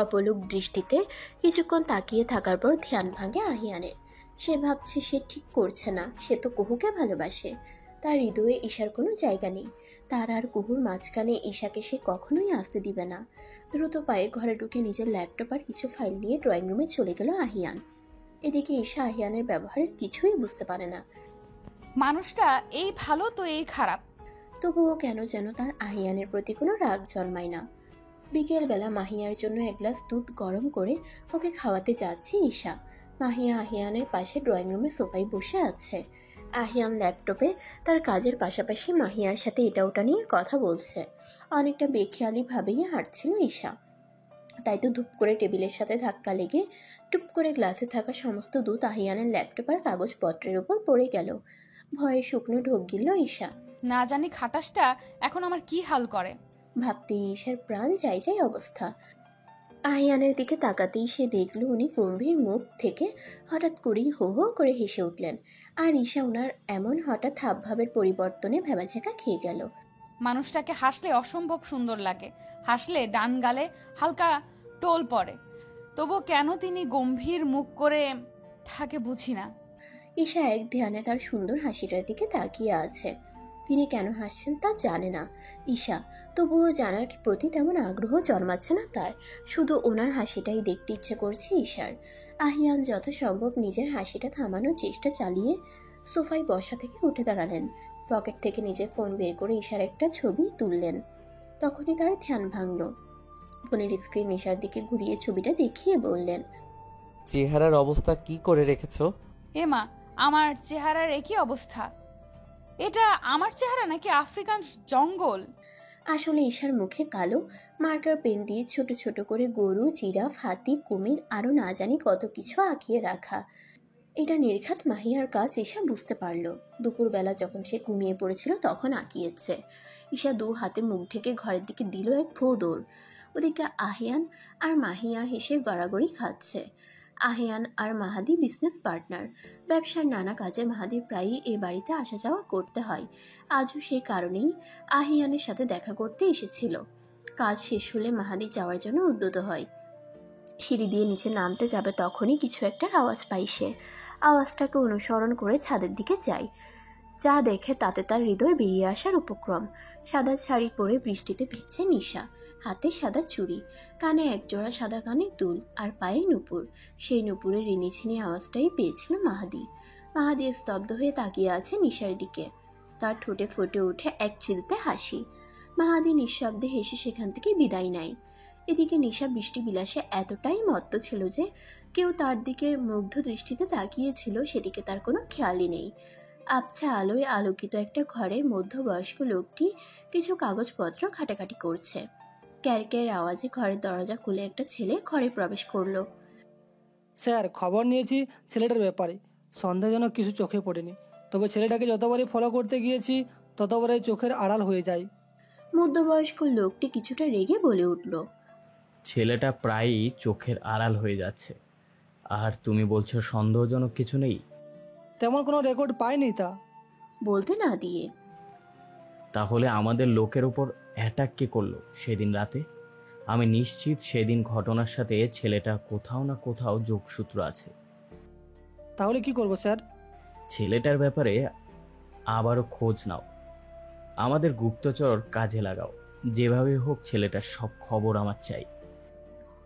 অপলক দৃষ্টিতে কিছুক্ষণ তাকিয়ে থাকার পর ধ্যান ভাঙে আহিয়ানের। সে ভাবছে সে ঠিক করছে না, সে তো কুহুকে ভালোবাসে। তার হৃদয়ে ঈশার কোনো জায়গা নেই। তার আর কুহুর মাঝখানে ঈশাকে সে কখনোই আসতে দিবে না। দ্রুত পায়ে ঘরে ঢুকে নিজের ল্যাপটপ আর কিছু ফাইল নিয়ে ড্রয়িং রুমে চলে গেল আহিয়ান। এদিকে ঈশা আহিয়ানের ব্যবহারের কিছুই বুঝতে পারে না। মানুষটা এই ভালো তো এই খারাপ। তবুও কেন যেন তার আহিয়ানের প্রতি কোনো রাগ জন্মায় না। বিকেলবেলা মাহিয়ার জন্য এক গ্লাস দুধ গরম করে ওকে খাওয়াতে যাচ্ছে ঈশা। মাহিয়া আহিয়ানের পাশে ড্রয়িং রুমে সোফায় বসে আছে। আহিয়ান ল্যাপটপে তার কাজের পাশাপাশি মাহিয়ার সাথে এটা ওটা নিয়ে কথা বলছে। অনেকটা বেখেয়ালি ভাবেই হাঁটছিল ঈশা। তাই তো ধূপ করে টেবিলের সাথে ধাক্কা লেগে টুপ করে গ্লাসে থাকা সমস্ত দুধ আহিয়ানের ল্যাপটপ আর কাগজপত্রের উপর পড়ে গেল। ভয়ে শুকনো ঢোক গিলল ঈশা। না জানি খাটাসটা এখন আমার কি হাল করে। ভাবতেই ঈশার প্রাণ যাই যাই অবস্থা। আহিয়ানের দিকে তাকাতেই সে দেখল উনি গম্ভীর মুখ থেকে হঠাৎ করেই হো হো করে হেসে উঠলেন। আর ঈশা ওনার এমন হঠাৎ হাবভাবের পরিবর্তনে ভেবাচাকা খেয়ে গেল। মানুষটাকে হাসলে অসম্ভব সুন্দর লাগে, হাসলে ডান গালে হালকা টোল পড়ে, তবু কেন তিনি গম্ভীর মুখ করে থাকে বুঝি না। ঈশা এক ধ্যানে তার সুন্দর হাসিটার দিকে তাকিয়ে আছে। তিনি কেন হাসছেন তা জানে না ঈশা, তবুও জানার প্রতি তেমন আগ্রহ জন্মাচ্ছে না তার। শুধু ওনার হাসিটাই দেখতে ইচ্ছে করছে ঈশার। আহিয়ান যথাসম্ভব নিজের হাসিটা থামানোর চেষ্টা চালিয়ে সোফায় বসা থেকে উঠে দাঁড়ালেন। পকেট থেকে নিজের ফোন বের করে ঈশার একটা ছবি তুললেন। তখনই তার ধ্যান ভাঙল। ফোনের স্ক্রিন ঈশার দিকে ঘুরিয়ে ছবিটা দেখিয়ে বললেন, চেহারার অবস্থা কি করে রেখেছো? এমা, আমার চেহারার একই অবস্থা। এটা আমার চেহারা নাকি আফ্রিকান জঙ্গল? আসলে ঈশার মুখে কালো মার্কার পেন দিয়ে ছোট ছোট করে গরু, জিরাফ, হাতি, কুমির আরো না জানি কত কিছু আঁকিয়ে রাখা। এটা নির্ঘাত মাহিয়ার কাজ ঈশা বুঝতে পারল। দুপুরবেলা যখন সে ঘুমিয়ে পড়েছিল তখন আঁকিয়েছে। ঈশা দু হাতে মুখ ঢেকে ঘরের দিকে দিল এক ফো দৌড়। ওদিকে আহিয়ান আর মাহিয়া হেসে গড়াগড়ি খাচ্ছে। আহিয়ান আর মাহাদি বিজনেস পার্টনার। ব্যবসার নানা কাজে মাহাদির প্রায়ই এ বাড়িতে আসা যাওয়া করতে হয়। আজও সেই কারণেই আহিয়ানের সাথে দেখা করতে এসেছিল। কাজ শেষ হলে মাহাদি যাওয়ার জন্য উদ্যত হয়। সিঁড়ি দিয়ে নিচে নামতে যাবে তখনই কিছু একটার আওয়াজ পাই সে। আওয়াজটাকে অনুসরণ করে ছাদের দিকে যায়। যা দেখে তাতে তার হৃদয় বেরিয়ে আসার উপক্রম। সাদা শাড়ি পরে বৃষ্টিতে ভিজছে নিশা, হাতে সাদা চুড়ি, কানে একজোড়া সাদা কানের দুল আর পায়ে নুপুর। সেই নুপুরের রিনিঝিনি আওয়াজটাই পেয়েছিল মাহাদি। মাহাদি স্তব্ধ হয়ে তাকিয়ে আছে নিশার দিকে। তার ঠোঁটে ফুটে ওঠে এক চিলতে হাসি। মাহাদি নিঃশব্দে হেসে সেখান থেকে বিদায় নেয়। এদিকে নিশা বৃষ্টি বিলাসে এতটাই মত্ত ছিল যে কেউ তার দিকে মুগ্ধ দৃষ্টিতে তাকিয়েছিল সেদিকে তার কোনো খেয়ালই নেই। আবছা আলোয় আলোকিত একটা ঘরে মধ্যবয়স্ক লোকটি কিছু কাগজপত্র ঘাটাঘাটি করছে। ক্যারকের আওয়াজে ঘরের দরজা খুলে একটা ছেলে ঘরে প্রবেশ করলো। স্যার, খবর নিয়েছি ছেলেটার ব্যাপারে। সন্দেহজনক কিছু চোখে পড়েনি, তবে ছেলেটাকে যতবারই ফলো করতে গিয়েছি ততবারই চোখের আড়াল হয়ে যায়। মধ্যবয়স্ক লোকটি কিছুটা রেগে বলে উঠল, ছেলেটা প্রায়ই চোখের আড়াল হয়ে যাচ্ছে, আর তুমি বলছো সন্দেহজনক কিছু নেই? তেমন কোনো রেকর্ড পাইনি তা। বলতে না দিয়ে, তাহলে আমাদের লোকের উপর অ্যাটাক কে করলো সেদিন রাতে? আমি নিশ্চিত সেদিন ঘটনার সাথে ছেলেটা কোথাও না কোথাও যোগসূত্র আছে। তাহলে কি করব স্যার? ছেলেটার ব্যাপারে আবারও খোঁজ নাও, আমাদের গুপ্তচর কাজে লাগাও। যেভাবে হোক ছেলেটার সব খবর আমার চাই।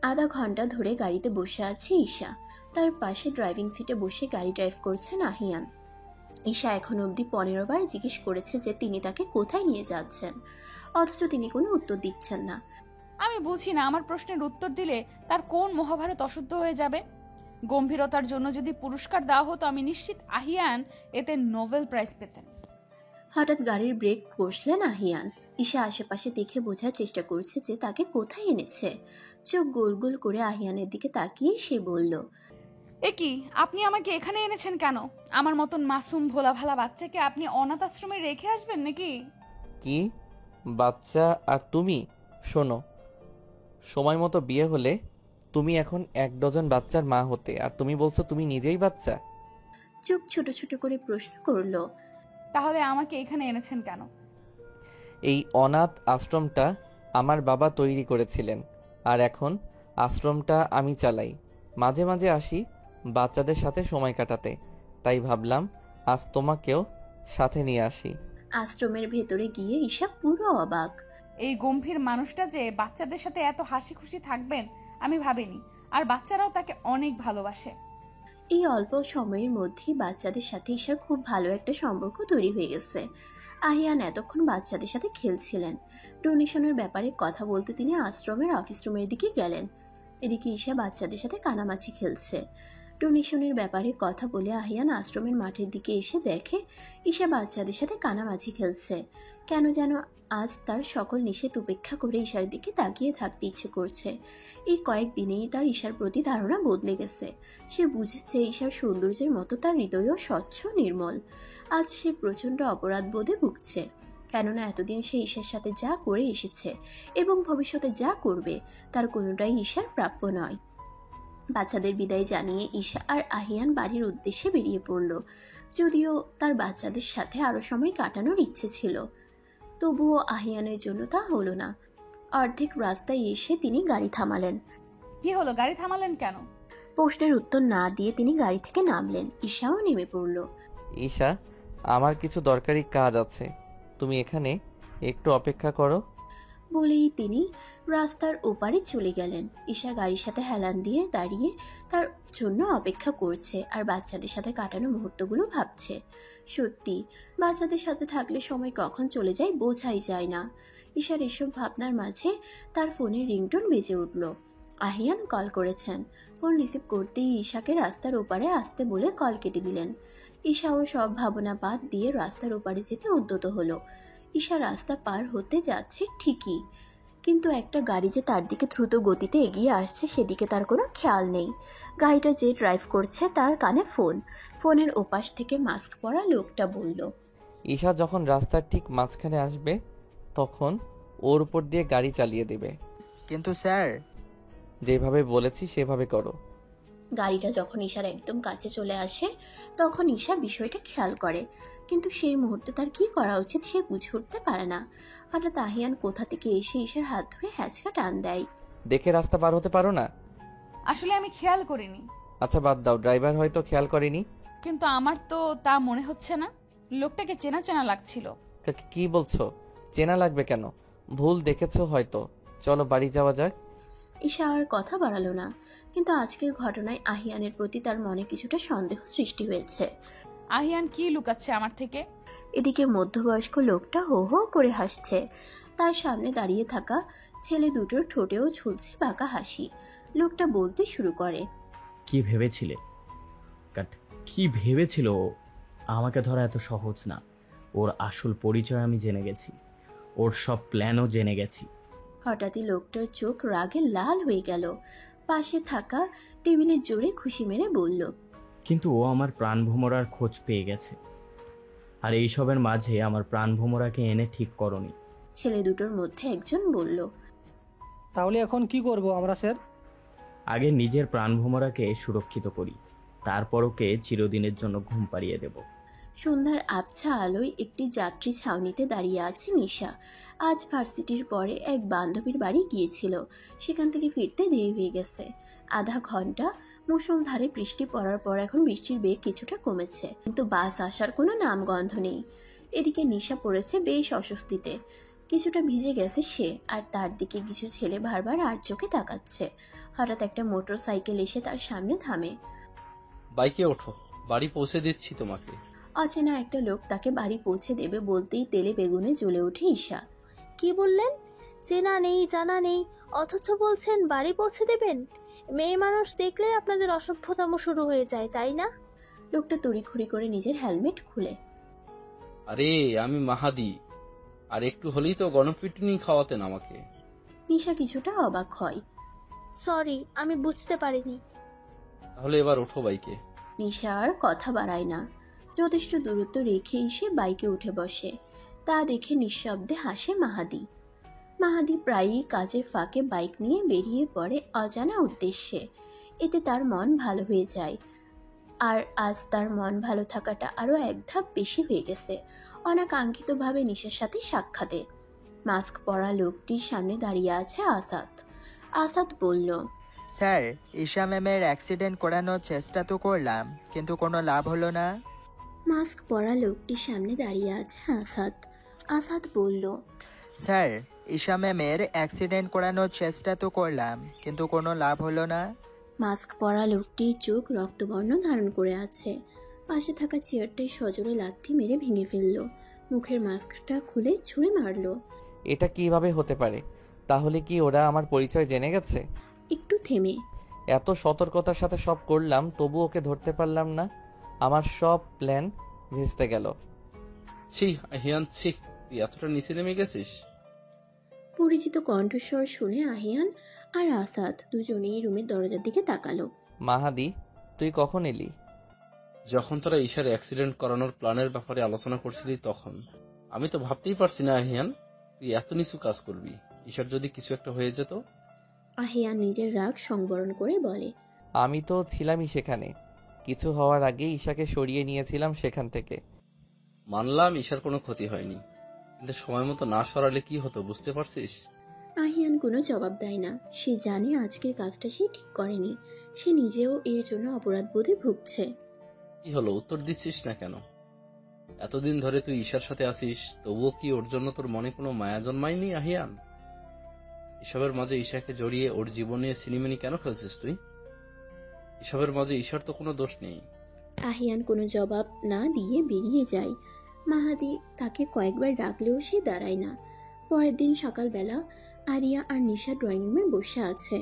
আধা ঘন্টা ধরে গাড়িতে বসে আছে ঈশা। তার পাশে ড্রাইভিং সিটে বসে গাড়ি ড্রাইভ করছেন আহিয়ান। ঈশা এখন অবধি 15 বার জিজ্ঞেস করেছে যে তিনি তাকে কোথায় নিয়ে যাচ্ছেন, অথচ তিনি কোনো উত্তর দিচ্ছেন না। আমি বুঝি না, আমার প্রশ্নের উত্তর দিলে তার কোন মহাভারত অশুদ্ধ হয়ে যাবে। গম্ভীরতার জন্য যদি পুরস্কার দেওয়া হতো আমি নিশ্চিত আহিয়ান এতে নোবেল প্রাইজ পেতেন। হঠাৎ গাড়ির ব্রেক কষলেন আহিয়ান। ঈশা আশেপাশে দেখে বোঝার চেষ্টা করছে যে তাকে কোথায় এনেছে। চোখ গোল গোল করে আহিয়ানের দিকে তাকিয়ে সে বলল, এ কি, আপনি আমাকে এখানে এনেছেন কেন? আমার মতন মাসুম ভোলা ভালা বাচ্চাকে আপনি অনাথ আশ্রমে রেখে আসবেন নাকি? কি বাচ্চা? আর তুমি শোনো, সময় মতো বিয়ে হলে তুমি এখন 1 ডজন বাচ্চার মা হতে, আর তুমি বলছো তুমি নিজেই বাচ্চা? চোখ ছোট ছোট করে প্রশ্ন করলো, তাহলে আমাকে এখানে এনেছেন কেন? এই অনাথ আশ্রমটা আমার বাবা তৈরি করেছিলেন, আর এখন আশ্রমটা আমি চালাই। মাঝে মাঝে আসি বাচ্চাদের সাথে সময় কাটাতে, তাই ভাবলাম আজ তোমাকেও সাথে নিয়ে আসি। আশ্রমের ভেতরে গিয়ে ঈশা পুরো অবাক। এই গম্ভীর মানুষটা যে বাচ্চাদের সাথে এত হাসি খুশি থাকবেন আমি ভাবিনি, আর বাচ্চারাও তাকে অনেক ভালোবাসে। এই অল্প সময়ের মধ্যেই বাচ্চাদের সাথে ঈশার খুব ভালো একটা সম্পর্ক তৈরি হয়ে গেছে। আহিয়ান এতক্ষণ বাচ্চাদের সাথে খেলছিলেন। ডোনেশনের ব্যাপারে কথা বলতে তিনি আশ্রমের অফিস রুমের দিকে গেলেন। এদিকে ঈশা বাচ্চাদের সাথে কানামাছি খেলছে। ডোনেশনের ব্যাপারে কথা বলে আহিয়ান আশ্রমের মাঠের দিকে এসে দেখে ঈশা বাচ্চাদের সাথে কানামাছি খেলছে। কেন যেন আজ তার সকল নিষেধ উপেক্ষা করে ঈশার দিকে তাকিয়ে থাকতে ইচ্ছে করছে। এই কয়েকদিনেই তার ঈশার প্রতি ধারণা বদলে গেছে। সে বুঝেছে ঈশার সৌন্দর্যের মতো তার হৃদয়ও স্বচ্ছ নির্মল। আজ সে প্রচণ্ড অপরাধ বোধে ভুগছে, কেননা এতদিন সে ঈশার সাথে যা করে এসেছে এবং ভবিষ্যতে যা করবে তার কোনোটাই ঈশার প্রাপ্য নয়। বাচ্চাদের বিদায় জানিয়ে ঈশা আর আহিয়ান বাড়ির উদ্দেশ্যে বেরিয়ে পড়ল। যদিও তার বাচ্চাদের সাথে আরও সময় কাটানোর ইচ্ছে ছিল, তবুও আহিয়ানের জন্য তা হলো না। অর্ধেক রাস্তায় এসে তিনি গাড়ি থামালেন। কি হলো, গাড়ি থামালেন কেন? প্রশ্নের উত্তর না দিয়ে তিনি গাড়ি থেকে নামলেন। ঈশাও নেমে পড়ল। ঈশা, আমার কিছু দরকারি কাজ আছে, তুমি এখানে একটু অপেক্ষা করো। বলেই তিনি রাস্তার ওপারে চলে গেলেন। ঈশা গাড়ির সাথে হেলান দিয়ে দাঁড়িয়ে তার জন্য অপেক্ষা করছে আর বাচ্চাদের সাথে কাটানো মুহূর্তগুলো ভাবছে। সত্যি, বাচ্চাদের সাথে থাকলে সময় কখন চলে যায় বোঝাই যায় না। ঈশার এসব ভাবনার মাঝে তার ফোনের রিংটোন বেজে উঠল। আহিয়ান কল করেছেন। ফোন রিসিভ করতেই ঈশাকে রাস্তার ওপারে আসতে বলে কল কেটে দিলেন। ঈশাও সব ভাবনা বাদ দিয়ে রাস্তার ওপারে যেতে উদ্যত হলো। ঈশা রাস্তা পার হতে যাচ্ছে ঠিকই, কিন্তু একটা গাড়ি যে তার দিকে দ্রুত গতিতে এগিয়ে আসছে সেদিকে তার কোনো খেয়াল নেই। গাড়িটা যে ড্রাইভ করছে তার কানে ফোন। ফোনের ওপাশ থেকে মাস্ক পরা লোকটা বলল, ঈশা যখন রাস্তার ঠিক মাঝখানে আসবে তখন ওর উপর দিয়ে গাড়ি চালিয়ে দেবে। কিন্তু স্যার, যেভাবে বলেছি সেভাবে করো। গাড়িটা যখন ঈশার একদম কাছে চলে আসে তখন ঈশা বিষয়টা খেয়াল করে, কিন্তু সেই মুহূর্তে তার কি করা উচিত সে বুঝে উঠতে পারে না। হঠাৎ আহিয়ান কোথা থেকে এসে ঈশার হাত ধরে হ্যাঁচকা টান দেয়। দেখে রাস্তা পার হতে পারো না? আসলে আমি খেয়াল করিনি। আচ্ছা বাদ দাও, ড্রাইভার হয়তো খেয়াল করেনি। কিন্তু আমার তো তা মনে হচ্ছে না। লোকটাকে চেনা চেনা লাগছিল। কি বলছো? চেনা লাগবে কেন? ভুল দেখেছো হয়তো। চলো বাড়ি যাওয়া যাক। ঈশা আর কথা বাড়ালো না, কিন্তু আজকের ঘটনায় আহিয়ানের প্রতি তার মনে কিছুটা সন্দেহ সৃষ্টি হয়েছে। আহিয়ান কি লুকাচ্ছে আমার থেকে? এদিকে মধ্যবয়স্ক লোকটা হো হো করে হাসছে। তার সামনে দাঁড়িয়ে থাকা ছেলে দুটোর ঠোঁটেও ঝুলছে বাঁকা হাসি। লোকটা বলতে শুরু করে, কি ভেবেছিলে? কি ভেবেছিল ও? আমাকে ধরা এত সহজ না। ওর আসল পরিচয় আমি জেনে গেছি, ওর সব প্ল্যানও জেনে গেছি। হঠাৎই লোকটার চোখ রাগে লাল হয়ে গেল। পাশে থাকা টেবিলে জোরে খুশি মেরে বলল, কিন্তু ও আমার প্রাণভোমরার খোঁজ পেয়ে গেছে, আর এইসবের মাঝে আমার প্রাণভোমরাকে এনে ঠিক করনি। ছেলে দুটোর মধ্যে একজন বলল, তাহলে এখন কি করব আমরা স্যার? আগে নিজের প্রাণভোমরাকে সুরক্ষিত করি, তারপর ওকে চিরদিনের জন্য ঘুম পাড়িয়ে দেব। সন্ধ্যার আবছা আলোয় একটি যাত্রী ছাউনিতে দাঁড়িয়ে আছে নিশা। আজ ভার্সিটির পরে এক বান্ধবীর বাড়ি গিয়েছিল, সেখান থেকে ফিরতে দেরি হয়ে গেছে। আধা ঘন্টা মুষলধারে বৃষ্টি পড়ার পর এখন বৃষ্টির বেগ কিছুটা কমেছে, কিন্তু বাস আসার কোনো নামগন্ধ নেই। এদিকে নিশা পড়েছে বেশ অস্বস্তিতে। কিছুটা ভিজে গেছে সে, আর তার দিকে কিছু ছেলে বারবার আর চোখে তাকাচ্ছে। হঠাৎ একটা মোটর সাইকেল এসে তার সামনে থামে। বাইকে ওঠো, বাড়ি পৌঁছে দিচ্ছি তোমাকে। অচেনা একটা লোক তাকে বাড়ি পৌঁছে দেবে বলতেই তেলে বেগুনে জ্বলে ওঠে ঈশা। কি বললেন? চেনা নেই জানা নেই, অথচ বলছেন বাড়ি পৌঁছে দেবেন? মেয়ে মানুষ দেখলে আপনাদের অসভ্যতাম শুরু হয়ে যায়, তাই না? লোকটা তড়িঘড়ি করে নিজের হেলমেট খুলে, আরে আমি মাহাদি, আর একটু হলেই তো গণপিটুনি খাওয়াতেন আমাকে। নিশা কিছুটা অবাক হয়। সরি, আমি বুঝতে পারিনি। তাহলে এবার ওঠো বাইকে। নিশা আর কথা বাড়ায় না, যথেষ্ট দূরত্ব রেখে এসে বাইকে উঠে বসে। তা দেখে নিঃশব্দে হাসে মাহাদি। মাহাদি প্রায়ই কাজের ফাঁকে বাইক নিয়ে বেরিয়ে পড়ে অজানা উদ্দেশ্যে। এতে তার মন ভালো হয়ে যায়। আর আজ তার মন ভালো থাকাটা আরও এক ধাপ বেশি হয়ে গেছে অনাকাঙ্ক্ষিতভাবে নিশার সাথে সাক্ষাতে। মাস্ক পরা লোকটির সামনে দাঁড়িয়ে আছে আসাদ। আসাদ বলল, স্যার, ঈশা ম্যামের অ্যাক্সিডেন্ট করানোর চেষ্টা তো করলাম, কিন্তু কোনো লাভ হলো না। মাস্ক পরা লোকটির সামনে দাঁড়িয়ে আছে আসাদ। আসাদ বলল, স্যার, ঈশা ম্যামের অ্যাক্সিডেন্ট করানোর চেষ্টা তো করলাম, কিন্তু কোনো লাভ হলো না। মাস্ক পরা লোকটির চোখ রক্তবর্ণ ধারণ করে আছে। পাশে থাকা চেয়ারটাই সজোরে লাথি মেরে ভেঙে ফেলল। মুখের মাস্কটা খুলে ছুঁড়ে মারল। এটা কিভাবে হতে পারে? তাহলে কি ওরা আমার পরিচয় জেনে গেছে? একটু থেমে, এত সতর্কতার সাথে সব করলাম, তবু ওকে ধরতে পারলাম না। আমার সব প্ল্যান ভেস্তে গেল। ছি আহিয়ান, ছি, তুই এতটা নিচে নেমে গেছিস? পরিচিত কণ্ঠস্বর শুনে আহিয়ান আর আসাদ দুজনেই রুমের দরজার দিকে তাকালো। মাহাদি, তুই কখন এলি? যখন তোরা ঈশার অ্যাক্সিডেন্ট করানোর প্ল্যানের ব্যাপারে আলোচনা করছিলি তখন। আমি তো ভাবতেই পারছি না আহিয়ান তুই এত নিচু কাজ করবি। ঈশার যদি কিছু একটা হয়ে যেত? আহিয়ান নিজের রাগ সংবরণ করে বলে, আমি তো ছিলামই সেখানে। কিছু হওয়ার আগেই ঈশাকে সরিয়ে নিয়েছিলাম সেখান থেকে। মানলাম ঈশার কোনো ক্ষতি হয়নি, কিন্তু সময় মতো না সরালে কি হতো বুঝতে পারছিস? আহিয়ান কোনো জবাব দেয় না। সে জানে আজকের কাজটা সে ঠিক করেনি। সে নিজেও এর জন্য অপরাধ বোধে ভুগছে। কি হলো, উত্তর দিচ্ছিস না কেন? এতদিন ধরে তুই ঈশার সাথে আছিস, তবুও কি ওর জন্য তোর মনে কোনো মায়া জন্মায়নি আহিয়ান? এসবের মাঝে ঈশাকে জড়িয়ে ওর জীবনে সিনেমানি কেন খেলছিস তুই? এসবের মাঝে ঈশার তো কোনো দোষ নেই। আহিয়ান কোনো জবাব না দিয়ে বেরিয়ে যায়। মাহাদি তাকে কয়েকবার ডাকলেও সে দাঁড়ায় না। পরের দিন সকালবেলা আরিয়া আর নিশা ড্রয়িং রুমে বসে আছে।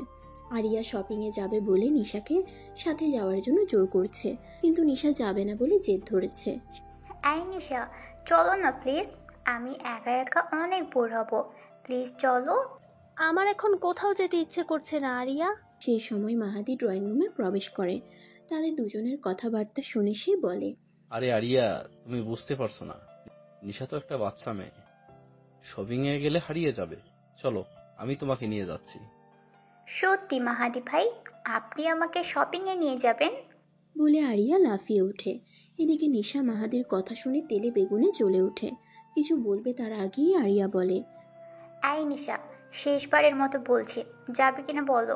আরিয়া শপিংয়ে যাবে বলে নিশাকে সাথে যাওয়ার জন্য জোর করছে, কিন্তু নিশা যাবে না বলে জেদ ধরেছে। এই নিশা, চলো না প্লিজ, আমি একা একা অনেক বোর হব, প্লিজ চলো। আমার এখন কোথাও যেতে ইচ্ছে করছে না আরিয়া। সেই সময় মাহাদি ড্রয়িং রুমে প্রবেশ করে। তাদের দুজনের কথাবার্তা শুনে সে বলে, আরে আরিয়া, তুমি বুঝতে পারছো না, নিশা তো একটা বাচ্চা মেয়ে, শপিং এ গেলে হারিয়ে যাবে। চলো, আমি তোমাকে নিয়ে যাচ্ছি। সত্যি মাহাদি ভাই, আপনি আমাকে শপিংয়ে নিয়ে যাবেন? বলে আরিয়া লাফিয়ে ওঠে। এদিকে নিশা মাহাদির কথা শুনে তেলে বেগুনে জ্বলে ওঠে। কিছু বলবে তার আগেই আরিয়া বলে, এই নিশা, শেষবারের মতো বলছি, যাবে কিনা বলো।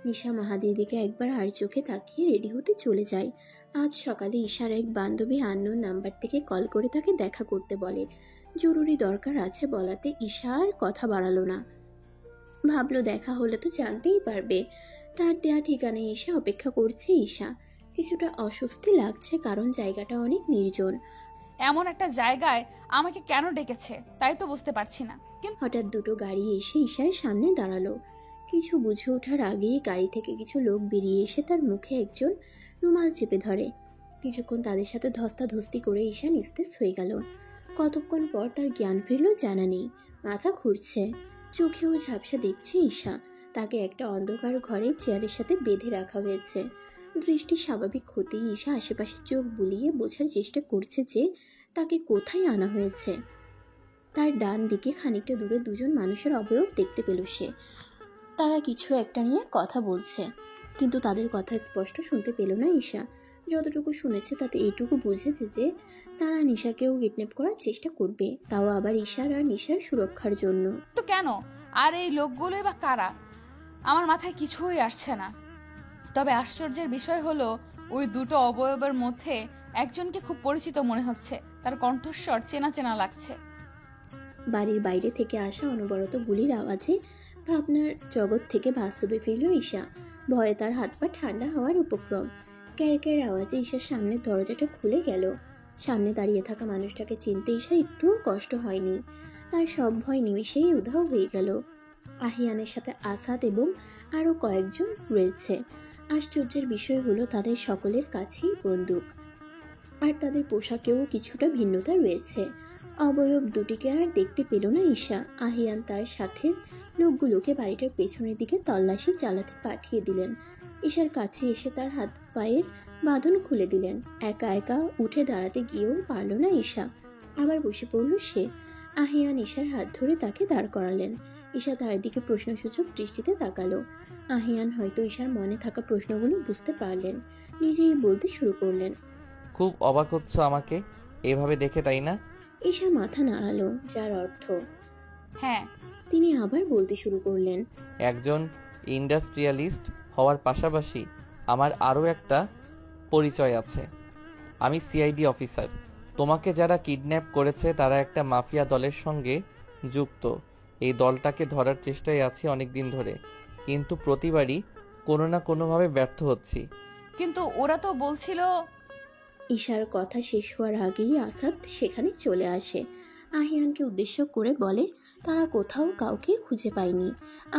নিশা মাহাদির দিকে একবার আর চোখে তাকিয়ে রেডি হতে চলে যায়। আজ সকালে ঈশার এক বান্ধবী আননোন নাম্বার থেকে কল করে তাকে দেখা করতে বলে। জরুরি দরকার আছে বলাতে ঈশা আর কথা বাড়ালো না। ভাবলো দেখা হলে তো জানতেই পারবে। তার দেয়া ঠিকানায় এসে অপেক্ষা করছে ঈশা। কিছুটা অস্বস্তি লাগছে, কারণ জায়গাটা অনেক নির্জন। এমন একটা জায়গায় আমাকে কেন ডেকেছে তাই তো বুঝতে পারছি না। কিন্তু হঠাৎ দুটো গাড়ি এসে ঈশার সামনে দাঁড়ালো। কিছু বুঝে ওঠার আগেই গাড়ি থেকে কিছু লোক বেরিয়ে এসে তার মুখে একজন রুমাল চেপে ধরে। কিছুক্ষণ তাদের সাথে ধস্তাধস্তি করে ঈশা নিস্তেজ হয়ে গেল। কতক্ষণ পর তার জ্ঞান ফিরল জানা নেই। মাথা ঘুরছে, চোখেও ঝাপসা দেখছে ঈশা। তাকে একটা অন্ধকার ঘরে চেয়ারের সাথে বেঁধে রাখা হয়েছে। দৃষ্টি স্বাভাবিক হতেই ঈশা আশেপাশে চোখ বুলিয়ে বোঝার চেষ্টা করছে যে তাকে কোথায় আনা হয়েছে। তার ডান দিকে খানিকটা দূরে দুজন মানুষের অবয়ব দেখতে পেল সে। তারা কিছু একটা নিয়ে কথা বলছে, কিন্তু তাদের কথা স্পষ্ট শুনতে পেল না ঈশা। যতটুকু শুনেছে তাতে এইটুকু বুঝেছে যে তারা নিশাকেও কিডন্যাপ করার চেষ্টা করবে, তাও আবার ঈশার আর নিশার সুরক্ষার জন্য। তো কেন? আর এই লোকগুলোই বা কারা? আমার মাথায় কিছুই আসছে না। তবে আশ্চর্যের বিষয় হলো ওই দুটো অবয়বের মধ্যে একজনকে খুব পরিচিত মনে হচ্ছে। তার কণ্ঠস্বর চেনা চেনা লাগছে। বাড়ির বাইরে থেকে আসা অনবরত গুলির আওয়াজে ভাবনার জগৎ থেকে বাস্তবে ফিরল ঈশা। ভয়ে তার হাত পা ঠান্ডা হওয়ার উপক্রম। ক্যার ক্যার আওয়াজে ঈশার সামনের দরজাটা খুলে গেল। সামনে দাঁড়িয়ে থাকা মানুষটাকে চিনতে ঈশার একটুও কষ্ট হয়নি। তার সব ভয় নিমেষেই উধাও হয়ে গেল। আহিয়ানের সাথে আসাদ এবং আরও কয়েকজন রয়েছে। আশ্চর্যের বিষয় হলো তাদের সকলের কাছেই বন্দুক, আর তাদের পোশাকেও কিছুটা ভিন্নতা রয়েছে। অবয়ব দুটিকে আর দেখতে পেল না ঈশা। আহিয়ান তার সাথে লোকগুলোকে বাড়িটার পেছনের দিকে তল্লাশি চালাতে পাঠিয়ে দিলেন। ঈশার কাছে এসে তার হাত পায়ের বাঁধন খুলে দিলেন। একা একা উঠে দাঁড়াতে গিয়েও পারল না ঈশা। আবার বসে পড়ল সে। আহিয়ান ঈশার হাত ধরে তাকে দাঁড় করালেন। ঈশা তার দিকে প্রশ্নসূচক দৃষ্টিতে তাকালো। আহিয়ান হয়তো ঈশার মনে থাকা প্রশ্নগুলো বুঝতে পারলেন। নিজেই বলতে শুরু করলেন, খুব অবাক হচ্ছ আমাকে এভাবে দেখে, তাই না? ঈশা মাথা নাড়ালো, যার অর্থ হ্যাঁ। তিনি আবার বলতে শুরু করলেন, একজন ইন্ডাস্ট্রিয়ালিস্ট হওয়ার পাশাপাশি আমার আরও একটা পরিচয় আছে। আমি সিআইডি অফিসার। তোমাকে যারা কিডন্যাপ করেছে তারা একটা মাফিয়া দলের সঙ্গে যুক্ত। এই দলটাকে ধরার চেষ্টায় আছি অনেক দিন ধরে, কিন্তু প্রতিবারই কোনো না কোনোভাবে ব্যর্থ হচ্ছি। কিন্তু ওরা তো বলছিল। ঈশার কথা শেষ হওয়ার আগেই আসাদ সেখানে চলে আসে। আহিয়ানকে উদ্দেশ্য করে বলে তারা কোথাও কাউকে খুঁজে পায়নি।